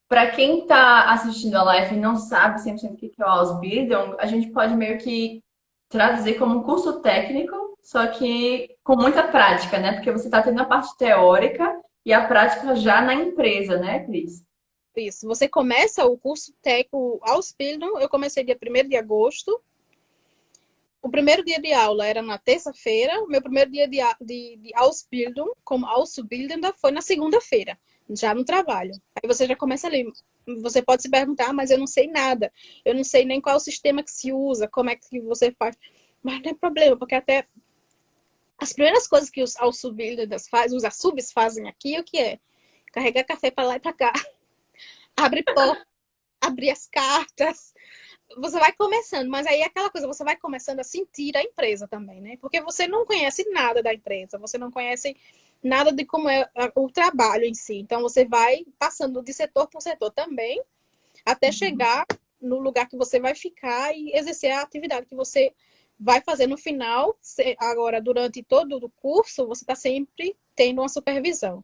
Para quem está assistindo a live e não sabe 100% o que é o Ausbildung, a gente pode meio que traduzir como um curso técnico, só que com muita prática, né? Porque você está tendo a parte teórica e a prática já na empresa, né, Cris? Isso. Você começa o curso técnico Ausbildung, eu comecei dia 1º de agosto. O primeiro dia de aula era na terça-feira, o meu primeiro dia de Ausbildung, como Auszubildender, foi na segunda-feira, já no trabalho. Aí você já começa ali. Você pode se perguntar, mas eu não sei nada. Eu não sei nem qual é o sistema que se usa, como é que você faz. Mas não é problema, porque até as primeiras coisas que os Auszubilders fazem, os Assubs fazem aqui, o que é? Carregar café para lá e para cá. Abre porta, abrir as cartas. Você vai começando, mas aí é aquela coisa, você vai começando a sentir a empresa também, né? Porque você não conhece nada da empresa, você não conhece nada de como é o trabalho em si. Então, você vai passando de setor por setor também, até chegar no lugar que você vai ficar e exercer a atividade que você vai fazer no final. Agora, durante todo o curso, você está sempre tendo uma supervisão.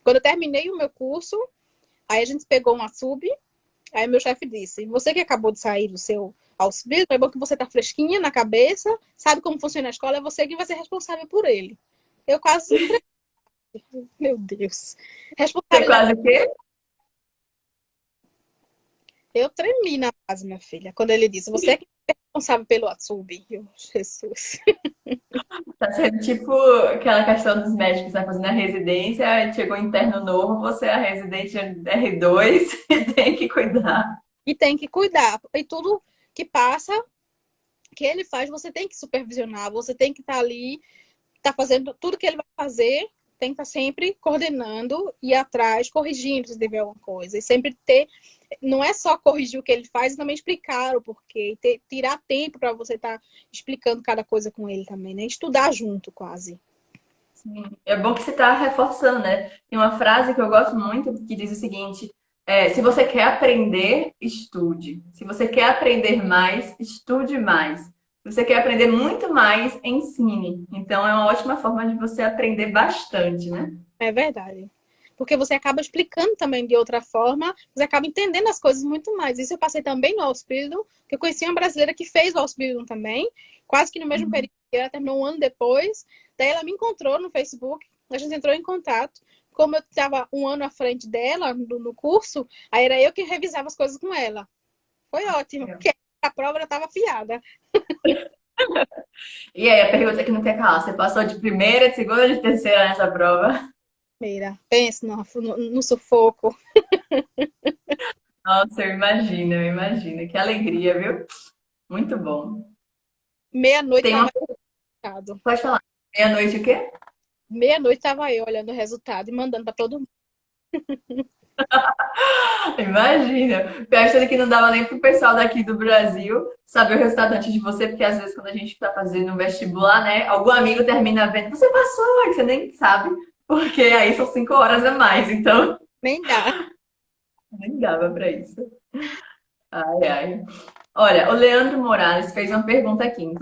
Quando eu terminei o meu curso, aí a gente pegou uma sub. Aí meu chefe disse, você que acabou de sair do seu auxílio, é bom que você tá fresquinha na cabeça, sabe como funciona a escola, é você que vai ser responsável por ele. Eu quase entrei. Meu Deus. Você Responsabilidade. quase o quê? Eu tremi na base, minha filha, quando ele disse, você é que é responsável pelo Atsub. Eu, Jesus. Tá sendo tipo aquela questão dos médicos, né? Fazendo a residência, aí chegou um interno novo, você é a residente R2 e tem que cuidar. E tem que cuidar. E tudo que passa, que ele faz, você tem que supervisionar, você tem que estar ali, tá fazendo tudo que ele vai fazer, tem que estar sempre coordenando e atrás, corrigindo se tiver alguma coisa. E sempre ter, não é só corrigir o que ele faz, e também explicar o porquê, tirar tempo para você estar explicando cada coisa com ele também, né? Estudar junto, quase. Sim. É bom que você está reforçando, né? Tem uma frase que eu gosto muito que diz o seguinte: se você quer aprender, estude. Se você quer aprender mais, estude mais. Se você quer aprender muito mais, ensine. Então é uma ótima forma de você aprender bastante, né? É verdade. Porque você acaba explicando também de outra forma, você acaba entendendo as coisas muito mais. Isso eu passei também no Ausbildung, que eu conheci uma brasileira que fez o Ausbildung também, quase que no mesmo período, ela terminou um ano depois. Daí ela me encontrou no Facebook, a gente entrou em contato. Como eu estava um ano à frente dela no curso, aí era eu que revisava as coisas com ela. Foi ótimo, porque a prova já estava afiada. E aí, a pergunta que não quer calar: você passou de primeira, de segunda, de terceira nessa prova? Mira, pense no sufoco. Nossa, eu imagino. Que alegria, viu? Muito bom. Meia-noite Tem uma. estava errado. Pode falar. Meia-noite o quê? Meia-noite estava eu olhando o resultado e mandando para todo mundo. Imagina. Eu achando que não dava nem pro pessoal daqui do Brasil saber o resultado antes de você, porque às vezes quando a gente tá fazendo um vestibular, né? Algum amigo termina vendo, você passou, aí você nem sabe, porque aí são 5 horas a mais, então Nem dá. nem dava pra isso. Ai, ai. Olha, o Leandro Morales fez uma pergunta aqui.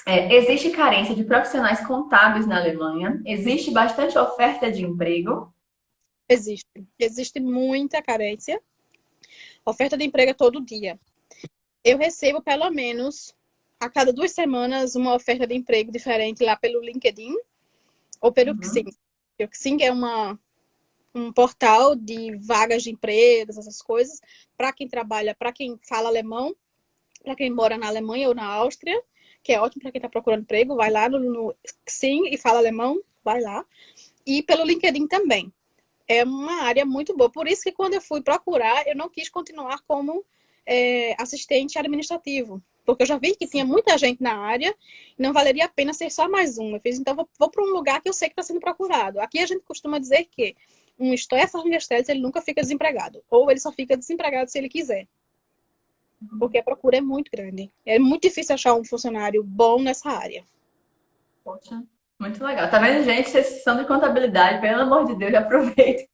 Existe carência de profissionais contábeis na Alemanha? Existe bastante oferta de emprego? Existe. Existe muita carência. Oferta de emprego é todo dia. Eu recebo pelo menos a cada 2 semanas uma oferta de emprego diferente lá pelo LinkedIn ou pelo Xing. Uhum. O Xing é um portal de vagas de empregos, essas coisas, para quem trabalha, para quem fala alemão, para quem mora na Alemanha ou na Áustria, que é ótimo para quem está procurando emprego, vai lá no Xing e fala alemão, vai lá. E pelo LinkedIn também. É uma área muito boa. Por isso que quando eu fui procurar, eu não quis continuar como assistente administrativo. Porque eu já vi que tinha muita gente na área e não valeria a pena ser só mais uma. Eu fiz, então vou para um lugar que eu sei que está sendo procurado. Aqui a gente costuma dizer que um Steuerfachangestellte, ele nunca fica desempregado. Ou ele só fica desempregado se ele quiser. Porque a procura é muito grande. É muito difícil achar um funcionário bom nessa área. Poxa, muito legal. Tá vendo, gente? Vocês são de contabilidade, pelo amor de Deus, aproveitem.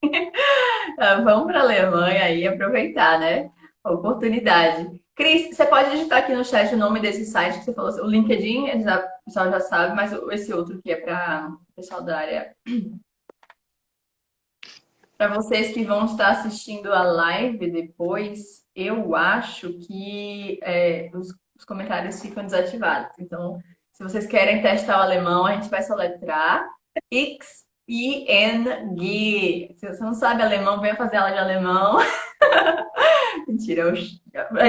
Vamos para a Alemanha aí aproveitar, né? A oportunidade. Cris, você pode digitar aqui no chat o nome desse site que você falou, o LinkedIn, o pessoal já sabe, mas esse outro que é para o pessoal da área. Para vocês que vão estar assistindo a live depois, eu acho que os comentários ficam desativados. Então, se vocês querem testar o alemão, a gente vai soletrar X-I-N-G. Se você não sabe alemão, venha fazer aula de alemão. Mentira, a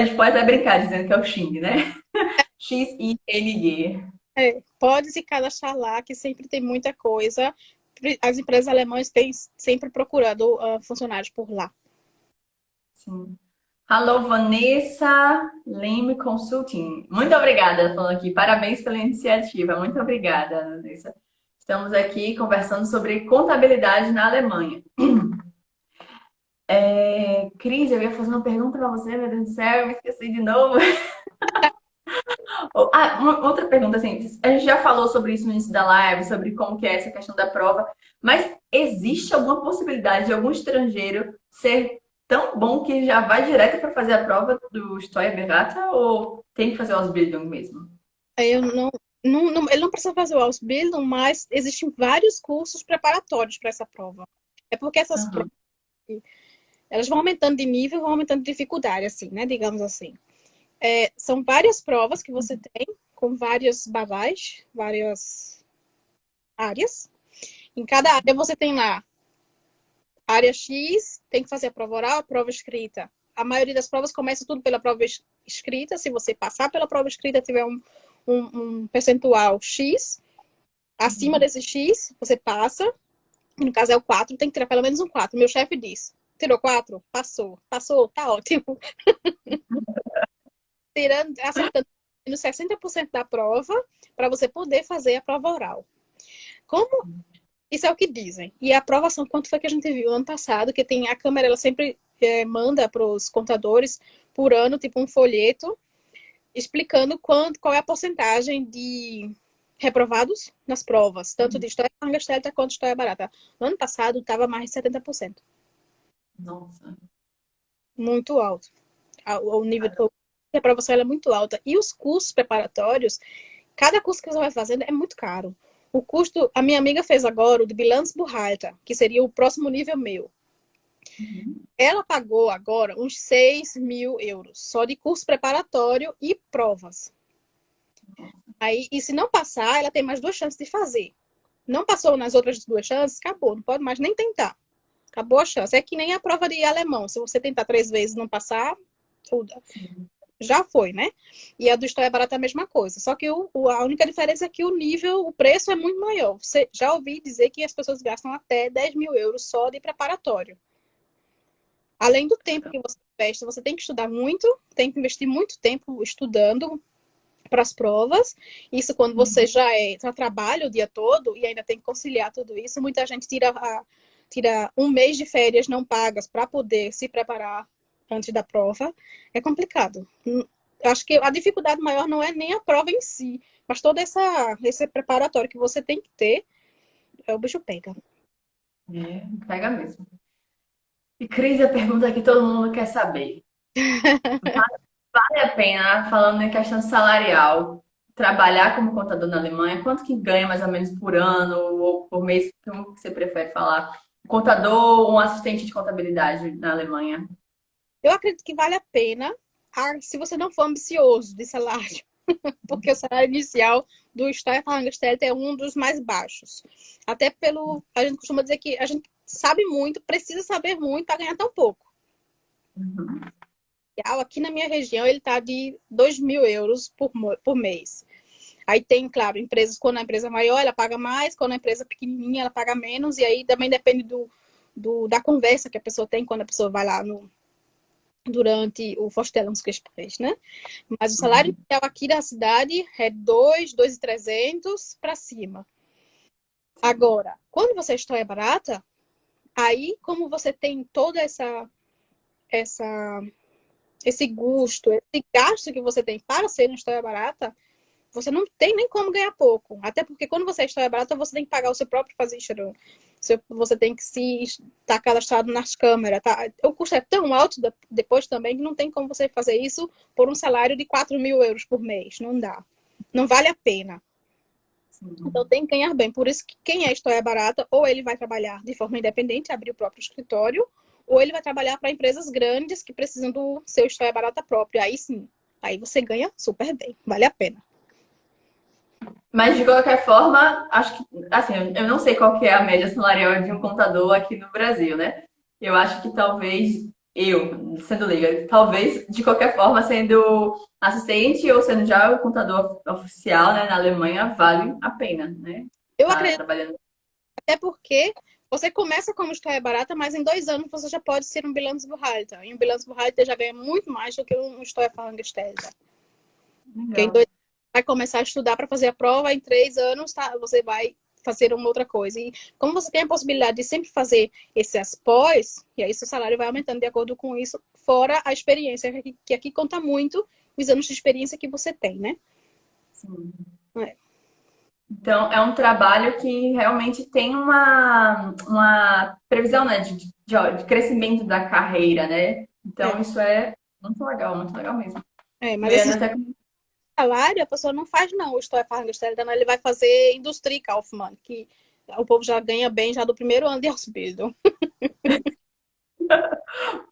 gente pode até brincar dizendo que é o Xing, né? X-I-N-G. Pode se cadastrar lá, que sempre tem muita coisa. As empresas alemãs têm sempre procurado funcionários por lá. Sim. Alô, Vanessa Leme Consulting. Muito obrigada, falando aqui. Parabéns pela iniciativa. Muito obrigada, Vanessa. Estamos aqui conversando sobre contabilidade na Alemanha. Cris, eu ia fazer uma pergunta pra você, meu Deus do céu, eu me esqueci de novo. Uma outra pergunta, assim, a gente já falou sobre isso no início da live, sobre como que é essa questão da prova, mas existe alguma possibilidade de algum estrangeiro ser tão bom que já vai direto para fazer a prova do Steuerberater ou tem que fazer o Ausbildung mesmo? Eu ele não precisa fazer o Ausbildung, mas existem vários cursos preparatórios para essa prova. É porque essas provas, Aham. elas vão aumentando de nível, vão aumentando de dificuldade, assim, né? Digamos assim. São várias provas que você tem, com vários bavais, várias áreas. Em cada área você tem lá área X, tem que fazer a prova oral, a prova escrita. A maioria das provas começa tudo pela prova escrita. Se você passar pela prova escrita, tiver um percentual X, acima desse X, você passa. No caso é o 4, tem que tirar pelo menos um 4. Meu chefe diz: tirou 4? Passou. Passou, tá ótimo. Acertando 60% da prova para você poder fazer a prova oral. Como isso é o que dizem. E a aprovação, quanto foi que a gente viu ano passado, que tem a Câmara, ela sempre manda para os contadores por ano, tipo um folheto, explicando qual é a porcentagem de reprovados nas provas, tanto de história Angastelta quanto de história barata. No ano passado estava mais de 70%. Nossa. Muito alto. O nível de reprovação é muito alta. E os cursos preparatórios, cada curso que você vai fazendo é muito caro. O custo, a minha amiga fez agora o de Bilanzbuchhalter, que seria o próximo nível meu. Uhum. Ela pagou agora uns 6.000 euros, só de curso preparatório e provas. Aí, e se não passar, ela tem mais 2 chances de fazer. Não passou nas outras 2 chances, acabou, não pode mais nem tentar. Acabou a chance. É que nem a prova de alemão. Se você tentar 3 vezes e não passar, Sim. já foi, né? E a do História Barata é a mesma coisa. Só que a única diferença é que o nível, o preço é muito maior. Você já ouvi dizer que as pessoas gastam até 10.000 euros só de preparatório. Além do tempo que você investe, você tem que estudar muito, tem que investir muito tempo estudando para as provas. Isso quando você já trabalha o dia todo e ainda tem que conciliar tudo isso. Muita gente tira um mês de férias não pagas para poder se preparar antes da prova. É complicado. Acho que a dificuldade maior não é nem a prova em si, mas todo esse preparatório que você tem que ter, o bicho pega. Pega mesmo. E Cris, a pergunta que todo mundo quer saber. Vale a pena, falando em questão salarial, trabalhar como contador na Alemanha? Quanto que ganha mais ou menos por ano ou por mês? Como que você prefere falar? Contador ou um assistente de contabilidade na Alemanha? Eu acredito que vale a pena, se você não for ambicioso de salário, porque o salário inicial do Steuerangestellte é um dos mais baixos. Até a gente costuma dizer que a gente sabe muito, precisa saber muito para ganhar tão pouco. Uhum. Aqui na minha região ele está de 2.000 euros por mês. Aí tem, claro, empresas, quando a empresa é maior, ela paga mais, quando a empresa é pequenininha, ela paga menos, e aí também depende da conversa que a pessoa tem quando a pessoa vai lá durante o Vorstellungsgespräch, né? Mas o salário Uhum. inicial aqui da cidade é 2.300 para cima. Agora, quando você é barata, aí como você tem toda essa esse gosto, esse gasto que você tem para ser uma história barata, você não tem nem como ganhar pouco. Até porque quando você é história barata, você tem que pagar o seu próprio Versicherung. Você tem que se estar cadastrado nas câmeras. Tá? O custo é tão alto depois também que não tem como você fazer isso por um salário de 4.000 euros por mês. Não dá. Não vale a pena. Então Sim. tem que ganhar bem. Por isso que quem é história barata, ou ele vai trabalhar de forma independente, abrir o próprio escritório, ou ele vai trabalhar para empresas grandes que precisam do seu história barata próprio. Aí sim, aí você ganha super bem. Vale a pena. Mas de qualquer forma, acho que, assim, eu não sei qual que é a média salarial de um contador aqui no Brasil, né? Eu acho que talvez eu, sendo leiga, talvez de qualquer forma, sendo assistente ou sendo já o contador oficial, né, na Alemanha, vale a pena, né? Eu Tá acredito trabalhando. até porque você começa como história barata, mas em 2 anos você já pode ser um Bilanzbuchhalter. E um Bilanzbuchhalter já ganha muito mais do que um Steuerfachangestellter. Porque em Legal. 2 vai começar a estudar para fazer a prova, em 3 anos tá, você vai fazer uma outra coisa. E como você tem a possibilidade de sempre fazer esses pós, e aí seu salário vai aumentando de acordo com isso, fora a experiência, que aqui conta muito os anos de experiência que você tem, né? Sim. É. Então, é um trabalho que realmente tem uma previsão, né, de crescimento da carreira, né? Então, isso é muito legal mesmo. Mas esse Vendo até salário, a pessoa não faz, não. O Steuerfachangestellte, ele vai fazer Industriekaufmann, que o povo já ganha bem já do primeiro ano de Ausbildung.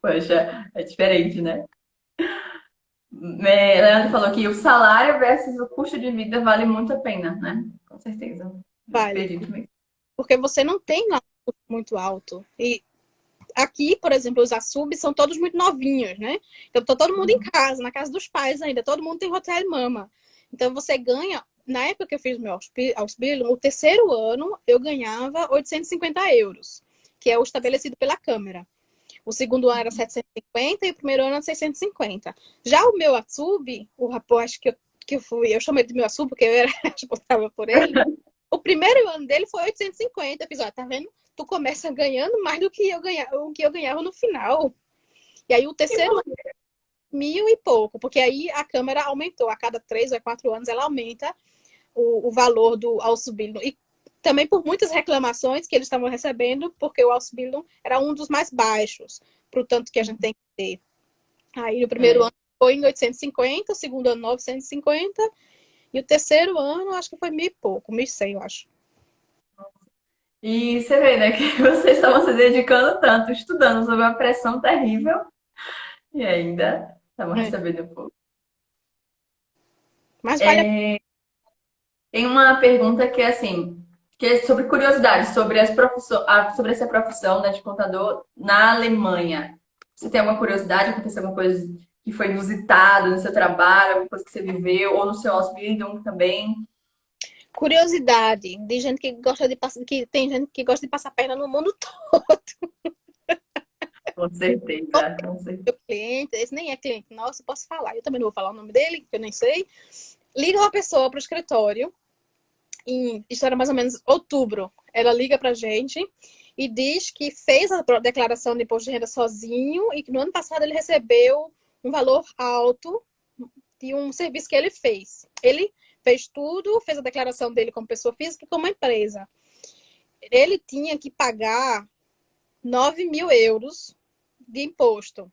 poxa, é diferente, né? Leandro falou que o salário versus o custo de vida vale muito a pena, né? Com certeza. Eu Vale. acredito mesmo. Porque você não tem lá um custo muito alto. E aqui, por exemplo, os Açubis são todos muito novinhos, né? Então, tá todo mundo em casa, na casa dos pais ainda. Todo mundo tem hotel mama. Então, você ganha... Na época que eu fiz meu Ausbildung, o terceiro ano, eu ganhava 850 euros, que é o estabelecido pela Câmara. O segundo ano era 750 e o primeiro ano era 650. Já o meu Atsub, o rapaz que eu fui, eu chamei de meu Atsub porque eu era responsável por ele. O primeiro ano dele foi 850. Eu fiz, ó, tá vendo? Tu começa ganhando mais do que o que eu ganhava no final. E aí o terceiro ano, 1.000 e pouco, porque aí a Câmara aumentou. A cada 3 ou 4 anos ela aumenta o valor do Ausbildung. E também por muitas reclamações que eles estavam recebendo, porque o Ausbildung era um dos mais baixos, para o tanto que a gente tem que ter. Aí no primeiro ano foi em 850, o segundo ano 950, e o terceiro ano acho que foi 1.000 e pouco, 1.100, eu acho. E você vê, né, que vocês estavam se dedicando tanto, estudando sob uma pressão terrível e ainda estavam recebendo pouco. Mas vale a Tem uma pergunta que é assim, que é sobre curiosidade, sobre sobre essa profissão, né, de contador na Alemanha. Você tem alguma curiosidade? Aconteceu alguma coisa que foi inusitada no seu trabalho, alguma coisa que você viveu, ou no seu Ausbildung também? curiosidade de gente que gosta de passar, que tem gente que gosta de passar perna no mundo todo. Com certeza, com certeza. Meu cliente, esse nem é cliente nosso, eu posso falar. Eu também não vou falar o nome dele, que eu nem sei. Liga uma pessoa para o escritório, isso era mais ou menos outubro. Ela liga pra gente e diz que fez a declaração de imposto de renda sozinho e que no ano passado ele recebeu um valor alto de um serviço que ele fez. Ele fez tudo, fez a declaração dele como pessoa física e como empresa. Ele tinha que pagar 9.000 euros de imposto.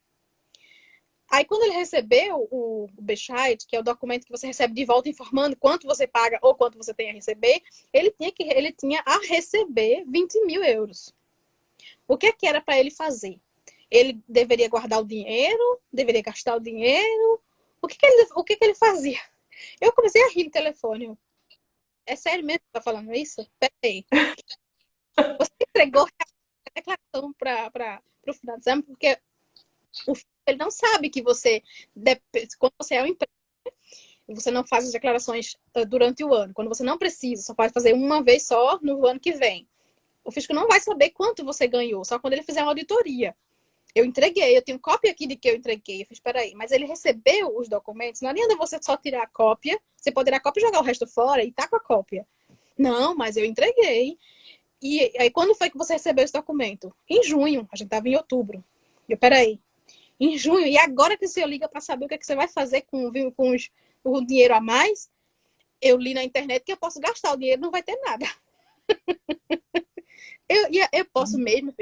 Aí, quando ele recebeu o Bescheid, que é o documento que você recebe de volta informando quanto você paga ou quanto você tem a receber, ele tinha a receber 20.000 euros. O que é que era para ele fazer? Ele deveria guardar o dinheiro? Deveria gastar o dinheiro? O que que ele fazia? Eu comecei a rir no telefone. É sério mesmo que tá falando isso? Peraí. Você entregou a declaração para o final do exame porque ele não sabe que quando você é um emprego, você não faz as declarações durante o ano. Quando você não precisa, só pode fazer uma vez só no ano que vem. O fisco não vai saber quanto você ganhou, só quando ele fizer uma auditoria. Eu entreguei, eu tenho cópia aqui de que eu entreguei. Eu fiz, peraí, mas ele recebeu os documentos, não adianta você só tirar a cópia, você pode tirar a cópia e jogar o resto fora e tá com a cópia. Não, mas eu entreguei. E aí, quando foi que você recebeu esse documento? Em junho, a gente tava em outubro. Eu, peraí, em junho, e agora que o senhor liga para saber o que, é que você vai fazer com o dinheiro a mais, eu li na internet que eu posso gastar o dinheiro, não vai ter nada. Eu posso mesmo,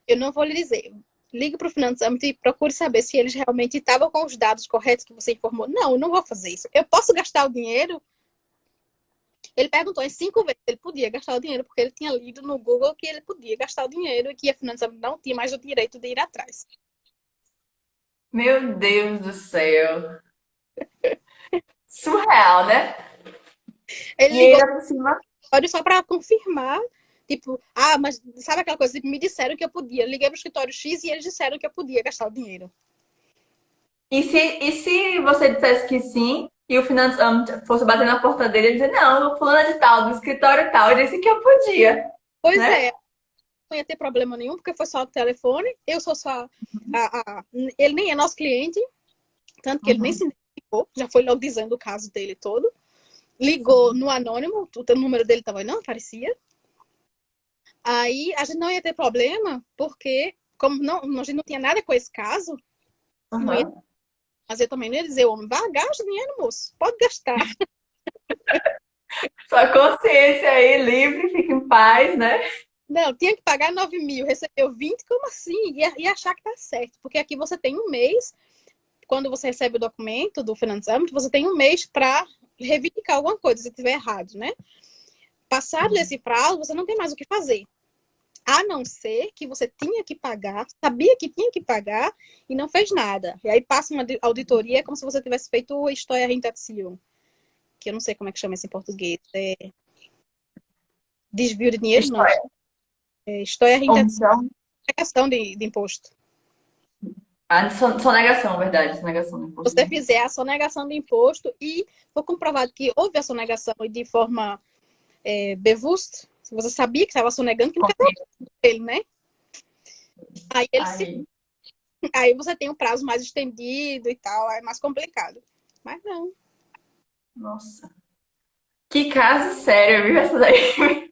eu não vou lhe dizer. Ligue para o Finançamt e procure saber se eles realmente estavam com os dados corretos que você informou. Não, eu não vou fazer isso. Eu posso gastar o dinheiro? Ele perguntou em 5 vezes se ele podia gastar o dinheiro, porque ele tinha lido no Google que ele podia gastar o dinheiro e que a Finançamt não tinha mais o direito de ir atrás. Meu Deus do céu. Surreal, né? Ele E ligou ainda por cima. só para confirmar. Tipo, mas sabe aquela coisa? Tipo, me disseram que eu podia. Liguei pro escritório X e eles disseram que eu podia gastar o dinheiro. E se você dissesse que sim, e o Finanzamt fosse bater na porta dele e dizer, não, fulana de tal, do escritório tal, eu disse que eu podia, Pois né? é, não ia ter problema nenhum, porque foi só o telefone. Eu sou só. Ele nem é nosso cliente, tanto que ele nem se identificou. Já foi logo dizendo o caso dele todo. Ligou no anônimo, o número dele também não aparecia. Aí a gente não ia ter problema, porque como não, a gente não tinha nada com esse caso, não ia Aham. fazer também, não ia dizer, homem, vá, gasta dinheiro, moço, pode gastar. Sua consciência aí livre, fica em paz, né? Não, tinha que pagar 9 mil, recebeu 20, como assim? E achar que tá certo, porque aqui você tem um mês, quando você recebe o documento do financiamento, você tem um mês para reivindicar alguma coisa, se estiver errado, né? Passado esse prazo, você não tem mais o que fazer. A não ser que você tinha que pagar, sabia que tinha que pagar e não fez nada. E aí passa uma auditoria, é como se você tivesse feito o Steuerhinterziehung, que eu não sei como é que chama isso em português. É desvio de dinheiro, não. História. É Steuerhinterziehung, Omissão. é questão de imposto. Ah, sonegação, verdade. Sonegação do Se imposto. você fizer a sonegação de imposto e for comprovado que houve a sonegação de forma bewusst, se você sabia que estava sonegando, que não quer ele, né? Aí, Aí, aí você tem um prazo mais estendido e tal, é mais complicado. Mas não. nossa. Que caso sério, viu essa daí?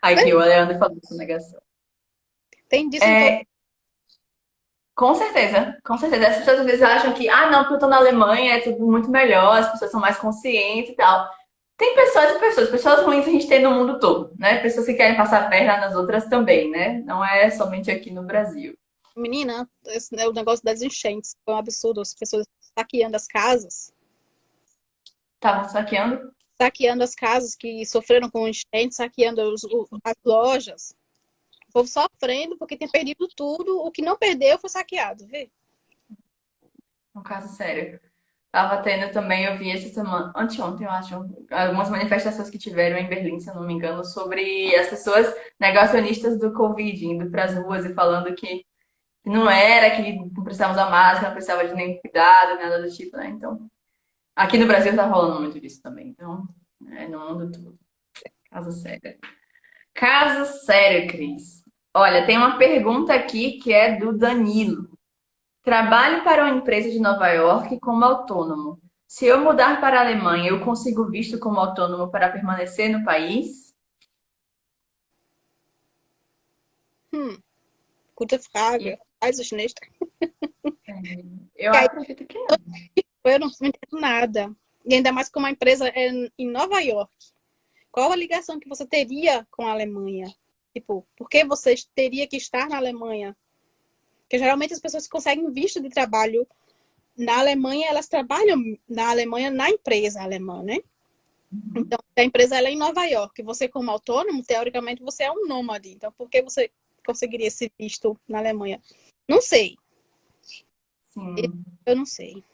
Aqui, o Leandro falou de sonegação. Tem disso em todo. É, com certeza, com certeza. As pessoas às vezes acham que, ah, não, porque eu tô na Alemanha, é tudo muito melhor, as pessoas são mais conscientes e tal. Tem pessoas e pessoas, pessoas ruins a gente tem no mundo todo, né? Pessoas que querem passar a perna nas outras também, né? Não é somente aqui no Brasil. Menina, esse, né, o negócio das enchentes foi um absurdo. As pessoas saqueando as casas, Estavam saqueando? que sofreram com enchentes, saqueando as lojas. O povo sofrendo porque tinha perdido tudo. O que não perdeu foi saqueado, vê? Um caso sério. Tava tendo também, eu vi essa semana, anteontem, eu acho, algumas manifestações que tiveram em Berlim, se eu não me engano, sobre as pessoas negacionistas do Covid, indo para as ruas e falando que não era, que não precisava usar máscara, não precisava de nenhum cuidado, nada do tipo, né? Então, aqui no Brasil tá rolando muito disso também. Então, é no mundo todo. Caso sério. Caso sério, Cris. Olha, tem uma pergunta aqui que é do Danilo. Trabalho para uma empresa de Nova York como autônomo. Se eu mudar para a Alemanha, eu consigo visto como autônomo para permanecer no país? Hum, gute Frage. E Weiß ich nicht. eu E aí, acredito que não. eu não entendo nada. E ainda mais que uma empresa é em Nova York. Qual a ligação que você teria com a Alemanha? Tipo, por que você teria que estar na Alemanha? Porque geralmente as pessoas que conseguem visto de trabalho na Alemanha, elas trabalham na Alemanha na empresa alemã, né? Então, a empresa ela é em Nova York. Você, como autônomo, teoricamente, você é um nômade. Então, por que você conseguiria esse visto na Alemanha? Não sei. Sim. Eu não sei.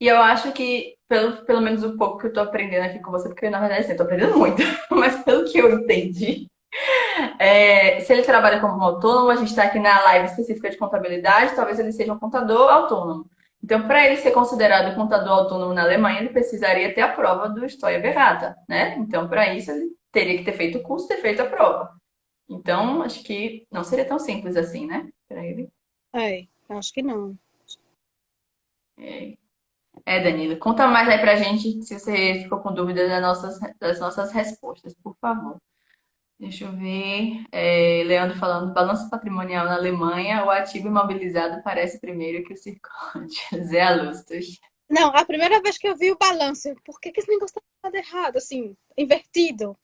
E eu acho que, pelo menos o pouco que eu tô aprendendo aqui com você, porque na verdade assim, eu tô aprendendo muito, mas pelo que eu entendi, se ele trabalha como autônomo, a gente está aqui na live específica de contabilidade, talvez ele seja um contador autônomo. Então, para ele ser considerado contador autônomo na Alemanha, ele precisaria ter a prova do Steuerberater, né? Então, para isso, ele teria que ter feito o curso, ter feito a prova. Então, acho que não seria tão simples assim, né? Para ele. Acho que não. Danilo, conta mais aí pra gente se você ficou com dúvida das nossas respostas, por favor. Deixa eu ver. Leandro falando, balanço patrimonial na Alemanha, o ativo imobilizado parece primeiro que o circulante. Zé Alustos. Não, a primeira vez que eu vi o balanço, por que esse negócio tá errado, assim, invertido?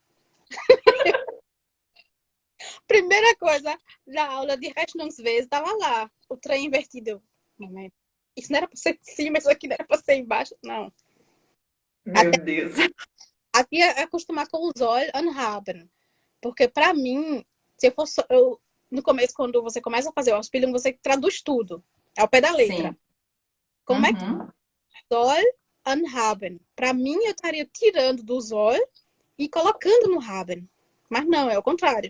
Primeira coisa, na aula de Rechnungswesen, estava lá, o trem invertido. Momento. Isso não era para ser em cima, isso aqui não era para ser embaixo, não. Até Meu Deus. aqui é acostumar com os olhos anhaben. Porque para mim, se eu fosse. No começo, quando você começa a fazer o Ausbildung, você traduz tudo. Ao pé da letra. Sim. Como é que Uhum. soll anhaben? Para mim, eu estaria tirando do soll e colocando no haben. Mas não, é o contrário.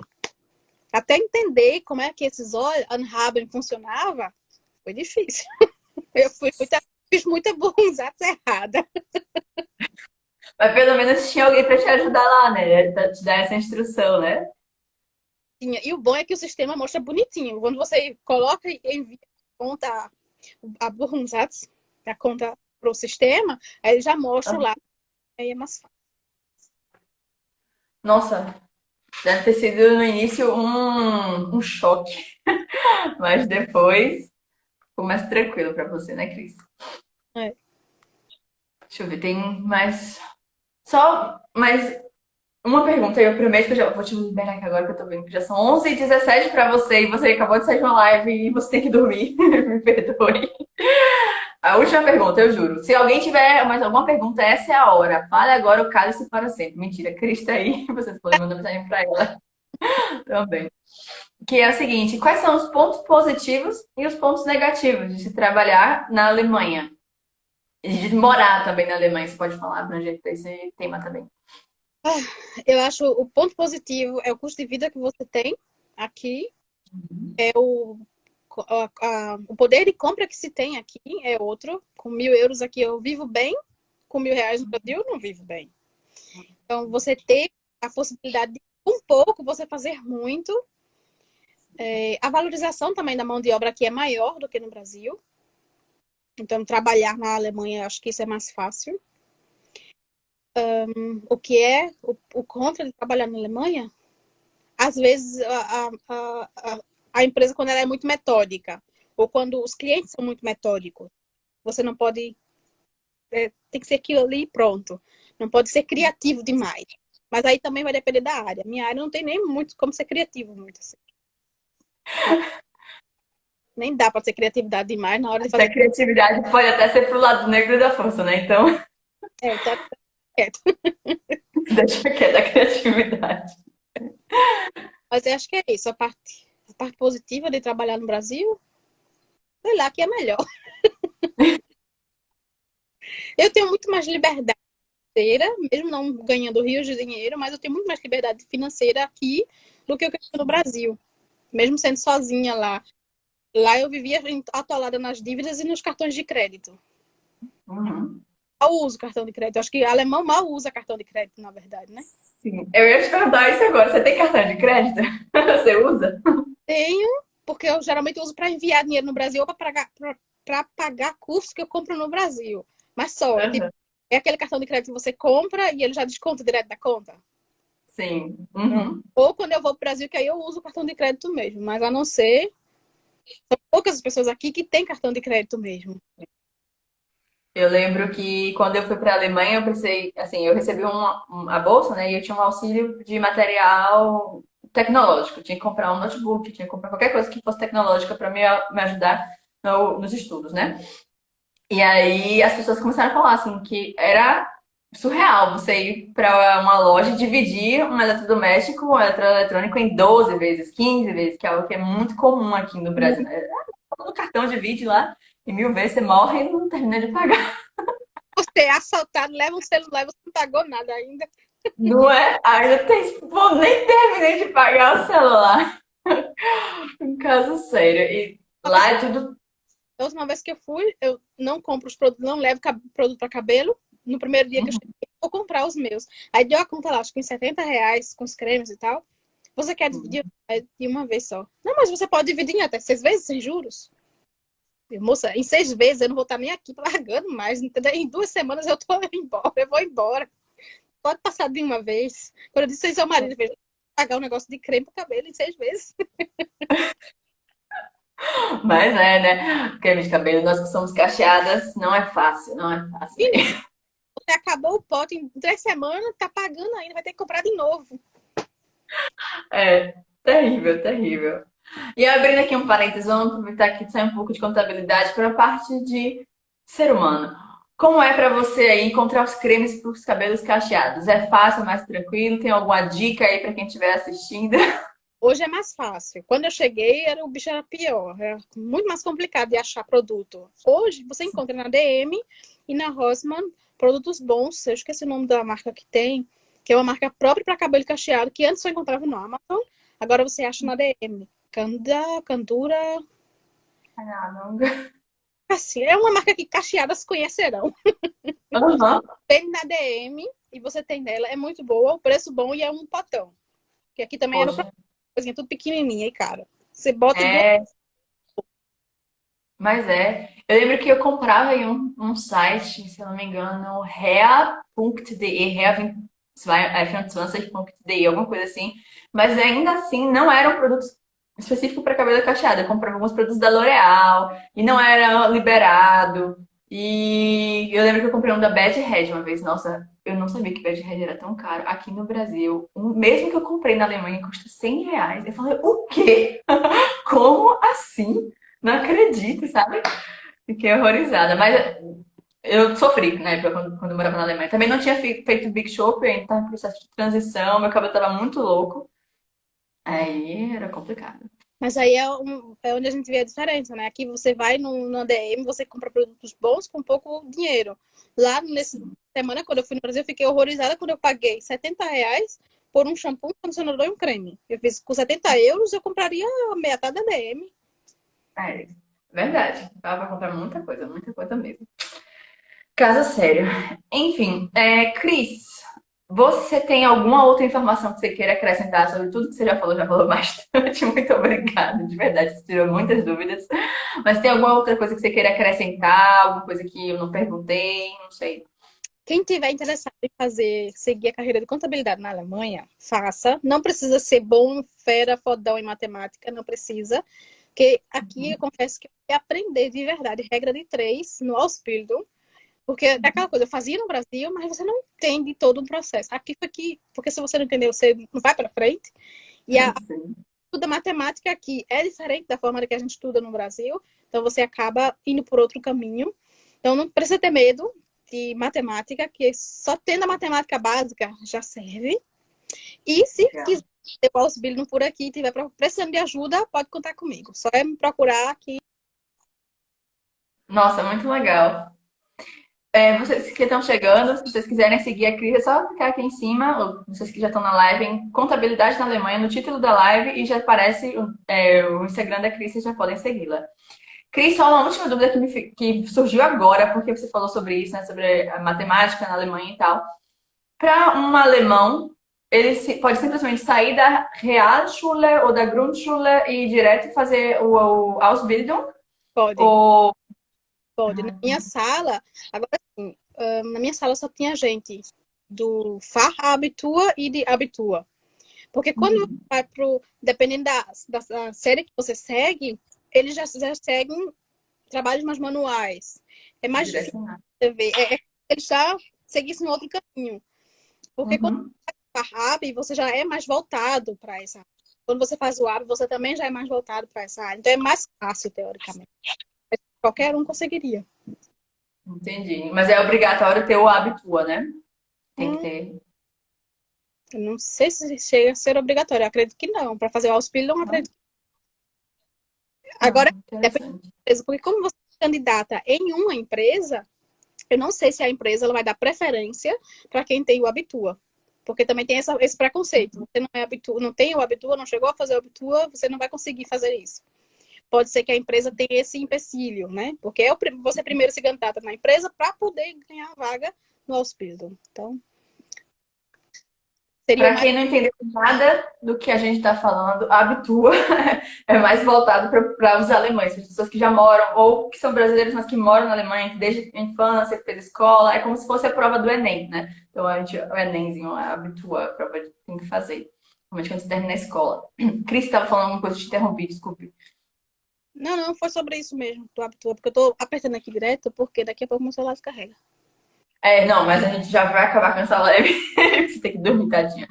Até entender como é que esse soll anhaben funcionava, foi difícil. Eu fiz muita burrunzada errada. Mas pelo menos tinha alguém pra te ajudar lá, né? Pra te dar essa instrução, né? E o bom é que o sistema mostra bonitinho. Quando você coloca e envia a conta, a burrunzada, a conta para o sistema, aí ele já mostra lá. Aí é mais fácil. Nossa, Deve ter sido no início um choque, mas depois ficou mais tranquilo pra você, né, Cris? É. Deixa eu ver, tem mais. Só mais uma pergunta, eu prometo que eu já vou te liberar aqui agora, que eu tô vendo que já são 11h17 pra você e você acabou de sair de uma live e você tem que dormir. Me perdoe. A última pergunta, eu juro. Se alguém tiver mais alguma pergunta, essa é a hora. Fale agora o cálice para sempre. Mentira, Cris tá aí. Vocês podem mandar mensagem pra ela também. Que é o seguinte: quais são os pontos positivos e os pontos negativos de se trabalhar na Alemanha? E de morar também na Alemanha, você pode falar, abranger para esse tema também. Eu acho o ponto positivo é o custo de vida que você tem aqui, é o poder de compra que se tem aqui é outro. Com 1.000 euros aqui eu vivo bem, com 1.000 reais no Brasil eu não vivo bem. Então você ter a possibilidade de um pouco você fazer muito. A valorização também da mão de obra aqui é maior do que no Brasil. Então trabalhar na Alemanha, acho que isso é mais fácil. O que é o contra de trabalhar na Alemanha? Às vezes a empresa, quando ela é muito metódica, ou quando os clientes são muito metódicos, você não pode. Tem que ser aquilo ali e pronto. Não pode ser criativo demais. Mas aí também vai depender da área. Minha área não tem nem muito como ser criativo, muito assim. Nem dá para ser criatividade demais na hora de A fazer. criatividade pode até ser pro lado negro da força, né? Então, Então, quieto. deixa quieto a criatividade. Mas eu acho que é isso. A parte positiva de trabalhar no Brasil, sei lá, que é melhor. Eu tenho muito mais liberdade financeira, mesmo não ganhando rios de dinheiro, mas eu tenho muito mais liberdade financeira aqui do que eu tenho no Brasil. Mesmo sendo sozinha lá. Lá eu vivia atolada nas dívidas e nos cartões de crédito. Uhum. Eu uso cartão de crédito. Acho que alemão mal usa cartão de crédito, na verdade, né? Sim. Eu ia te perguntar isso agora. Você tem cartão de crédito? Você usa? Tenho, porque eu geralmente uso para enviar dinheiro no Brasil ou para pagar cursos que eu compro no Brasil. Mas só, tipo, Uhum. é aquele cartão de crédito que você compra e ele já desconta direto da conta. Sim. Pronto. Uhum. Ou quando eu vou para o Brasil, que aí eu uso o cartão de crédito mesmo. Mas a não ser, são poucas as pessoas aqui que têm cartão de crédito mesmo. Eu lembro que quando eu fui para a Alemanha, eu pensei, assim, eu recebi a bolsa, né? E eu tinha um auxílio de material tecnológico. Eu tinha que comprar um notebook, tinha que comprar qualquer coisa que fosse tecnológica para me ajudar nos estudos, né? E aí as pessoas começaram a falar assim que era surreal você ir para uma loja e dividir um eletrodoméstico, um eletroeletrônico em 12 vezes, 15 vezes, que é algo que é muito comum aqui no Brasil, né? No cartão divide lá e 1.000 vezes você morre e não termina de pagar. Você é assaltado, leva um celular e você não pagou nada ainda. Não é? Ainda tem, pô, nem terminei de pagar o celular. Um caso sério. E Uma vez lá é tudo. A última vez que eu fui, eu não compro os produtos, não levo produto para cabelo. No primeiro dia que eu cheguei, vou comprar os meus. Aí deu a conta lá, acho que em R$ 70 com os cremes e tal. Você quer dividir de uma vez só? Não, mas você pode dividir em até 6 vezes sem juros. Moça, em 6 vezes eu não vou estar nem aqui pagando mais, entendeu? Em 2 semanas eu tô embora, eu vou embora. Pode passar de uma vez. Quando eu disse ao seu marido, veja, pagar um negócio de creme para cabelo em 6 vezes. Mas é, né? Creme de cabelo, nós que somos cacheadas, não é fácil, não é fácil E mesmo. você acabou o pote em 3 semanas, tá pagando ainda, vai ter que comprar de novo. É, terrível, terrível. E abrindo aqui um parênteses, vamos aproveitar que sai um pouco de contabilidade para a parte de ser humano. Como é para você aí encontrar os cremes para os cabelos cacheados? É fácil, mais tranquilo? Tem alguma dica aí para quem estiver assistindo? Hoje é mais fácil. Quando eu cheguei, o bicho era pior. Era muito mais complicado de achar produto. Hoje, você encontra na DM e na Rossmann produtos bons. Eu esqueci o nome da marca que tem, que é uma marca própria para cabelo cacheado, que antes só encontrava no Amazon. Agora você acha na DM. Candura. Ah, não. Assim, é uma marca que cacheadas conhecerão. Aham. Tem na DM e você tem nela. É muito boa, o preço bom e é um potão. Que aqui também era Poxa, coisinha tudo pequenininha e cara. Você bota duas. é, mas é. Eu lembro que eu comprava em um site, se eu não me engano, rea.de, 22, alguma coisa assim. Mas ainda assim, não eram produtos específicos para cabelo cacheado. Eu comprava alguns produtos da L'Oreal e não era liberado. E eu lembro que eu comprei um da Bad Head uma vez. Nossa, eu não sabia que Bad Head era tão caro. Aqui no Brasil, mesmo que eu comprei na Alemanha, custa R$ 100. Eu falei, o quê? Como assim? Não acredito, sabe? Fiquei horrorizada. Mas eu sofri na época quando eu morava na Alemanha. Também não tinha feito Big Shop, eu ainda estava em processo de transição, meu cabelo estava muito louco. Aí era complicado. Mas aí é onde a gente vê a diferença, né? Aqui você vai no ADM, você compra produtos bons com pouco dinheiro. Lá nessa semana, quando eu fui no Brasil, eu fiquei horrorizada quando eu paguei R$ 70 por um shampoo, um condicionador e um creme. Eu fiz com 70 euros, eu compraria a metade da ADM. É, verdade. Dava pra comprar muita coisa mesmo. Caso sério. Enfim, Cris, você tem alguma outra informação que você queira acrescentar sobre tudo que você já falou bastante. Muito obrigada, de verdade, você tirou muitas dúvidas. Mas tem alguma outra coisa que você queira acrescentar? Alguma coisa que eu não perguntei? Não sei. Quem tiver interessado em seguir a carreira de contabilidade na Alemanha, faça. Não precisa ser bom, fera, fodão em matemática, não precisa. Porque aqui eu confesso que eu queria aprender de verdade regra de três no Ausbildung. Porque é aquela coisa, eu fazia no Brasil, mas você não entende todo o processo. Aqui foi que, porque se você não entendeu, você não vai para frente. E a Sim. estuda matemática aqui é diferente da forma que a gente estuda no Brasil, então você acaba indo por outro caminho. Então não precisa ter medo de matemática, que só tendo a matemática básica já serve. E se Legal. quiser ter o Ausbildung por aqui, tiver precisando de ajuda, pode contar comigo. Só é me procurar aqui. Nossa, muito legal. Vocês que estão chegando, se vocês quiserem seguir a Cris, é só clicar aqui em cima, ou vocês que já estão na live, em Contabilidade na Alemanha, no título da live, e já aparece o Instagram da Cris, vocês já podem segui-la. Cris, só uma última dúvida que surgiu agora, porque você falou sobre isso, né, sobre a matemática na Alemanha e tal. Para um alemão, ele pode simplesmente sair da Realschule ou da Grundschule e ir direto fazer o Ausbildung? Pode, Ou... pode. Na minha sala, agora sim, na minha sala só tinha gente do Fachabitur e de Abitur. Porque quando você vai pro. Dependendo da série que você segue, eles já seguem trabalhos mais manuais. É mais difícil Direcionar. você ver. Eles já seguissem outro caminho. Porque quando Uhum. você faz AB, você já é mais voltado para essa área. Quando você faz o AB, você também já é mais voltado para essa área. Então é mais fácil, teoricamente. Qualquer um conseguiria. Entendi. Mas é obrigatório ter o Habitua, né? Tem que Hum, ter. eu não sei se chega a ser obrigatório. Eu acredito que não. Para fazer o Ausbildung, não Não? acredito. Agora, depende Interessante. da empresa. Porque como você é candidata em uma empresa, eu não sei se a empresa ela vai dar preferência para quem tem o Abitua. Porque também tem esse preconceito. Você não é Abitua, não tem o Abitua, não chegou a fazer o Abitua, você não vai conseguir fazer isso. Pode ser que a empresa tenha esse empecilho, né? Porque você primeiro se candidata na empresa para poder ganhar a vaga no Ausbildung. Então, seria Para mais. quem não entendeu nada do que a gente está falando, a Habitua é mais voltado para os alemães, para as pessoas que já moram, ou que são brasileiros, mas que moram na Alemanha, que desde a infância, que fez escola. É como se fosse a prova do Enem, né? Então, o Enemzinho, a Habitua, a prova que tem que fazer. Realmente, quando você termina a escola. Cris estava falando alguma coisa, te interrompi, desculpe. Não, não, foi sobre isso mesmo, do Abitua, porque eu tô apertando aqui direto, porque daqui a pouco meu celular descarrega. Não, mas a gente já vai acabar com essa live. Você tem que dormir, tadinha.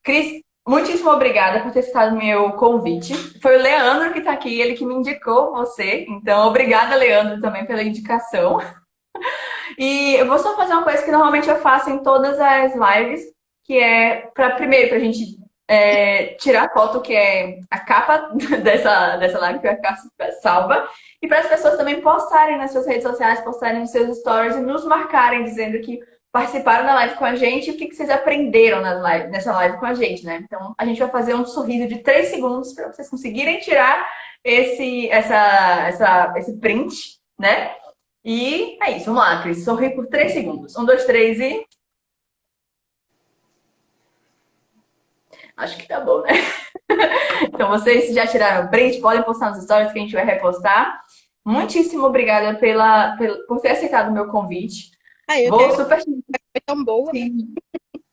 Cris, muitíssimo obrigada por ter citado meu convite. Foi o Leandro que está aqui, ele que me indicou você. Então, obrigada, Leandro, também pela indicação. E eu vou só fazer uma coisa que normalmente eu faço em todas as lives, que é primeiro para a gente tirar a foto, que é a capa dessa live, que vai ficar salva, e para as pessoas também postarem nas suas redes sociais, postarem nos seus stories e nos marcarem dizendo que participaram da live com a gente e o que vocês aprenderam nessa live com a gente, né? Então, a gente vai fazer um sorriso de 3 segundos para vocês conseguirem tirar esse print, né? E é isso, vamos lá, Cris. Sorri por 3 segundos. Um, dois, três e. Acho que tá bom, né? Então, vocês já tiraram o print, podem postar nos stories que a gente vai repostar. Muitíssimo obrigada por ter aceitado o meu convite. Ah, eu que Vou agradeço, super. foi tão boa. Sim.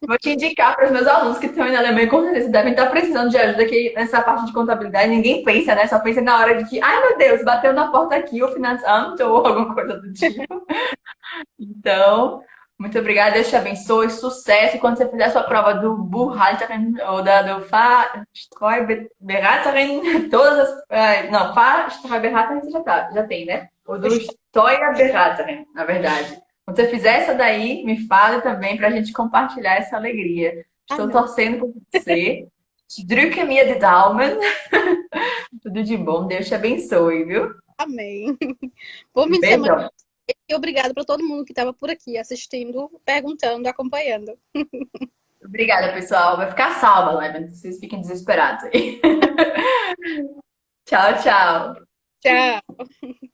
Vou te indicar para os meus alunos que estão indo na Alemanha, com certeza devem estar precisando de ajuda aqui nessa parte de contabilidade. Ninguém pensa, né? Só pensa na hora de que, ai meu Deus, bateu na porta aqui o Finanzamt ou alguma coisa do tipo. Então, muito obrigada, Deus te abençoe, sucesso. E quando você fizer a sua prova do Buchhalterin ou do Steuerberaterin, todas as. Não, Steuerberaterin você já tem, né? O do Steuerberaterin, na verdade. Quando você fizer essa daí, me fale também para a gente compartilhar essa alegria. Estou Amém. torcendo por você. Drücke mir die Daumen. Tudo de bom, Deus te abençoe, viu? Amém. Bom fim de semana. Beijão. E obrigado para todo mundo que estava por aqui assistindo, perguntando, acompanhando. Obrigada, pessoal. Vai ficar salva, né? Vocês fiquem desesperados aí. Tchau, tchau. Tchau.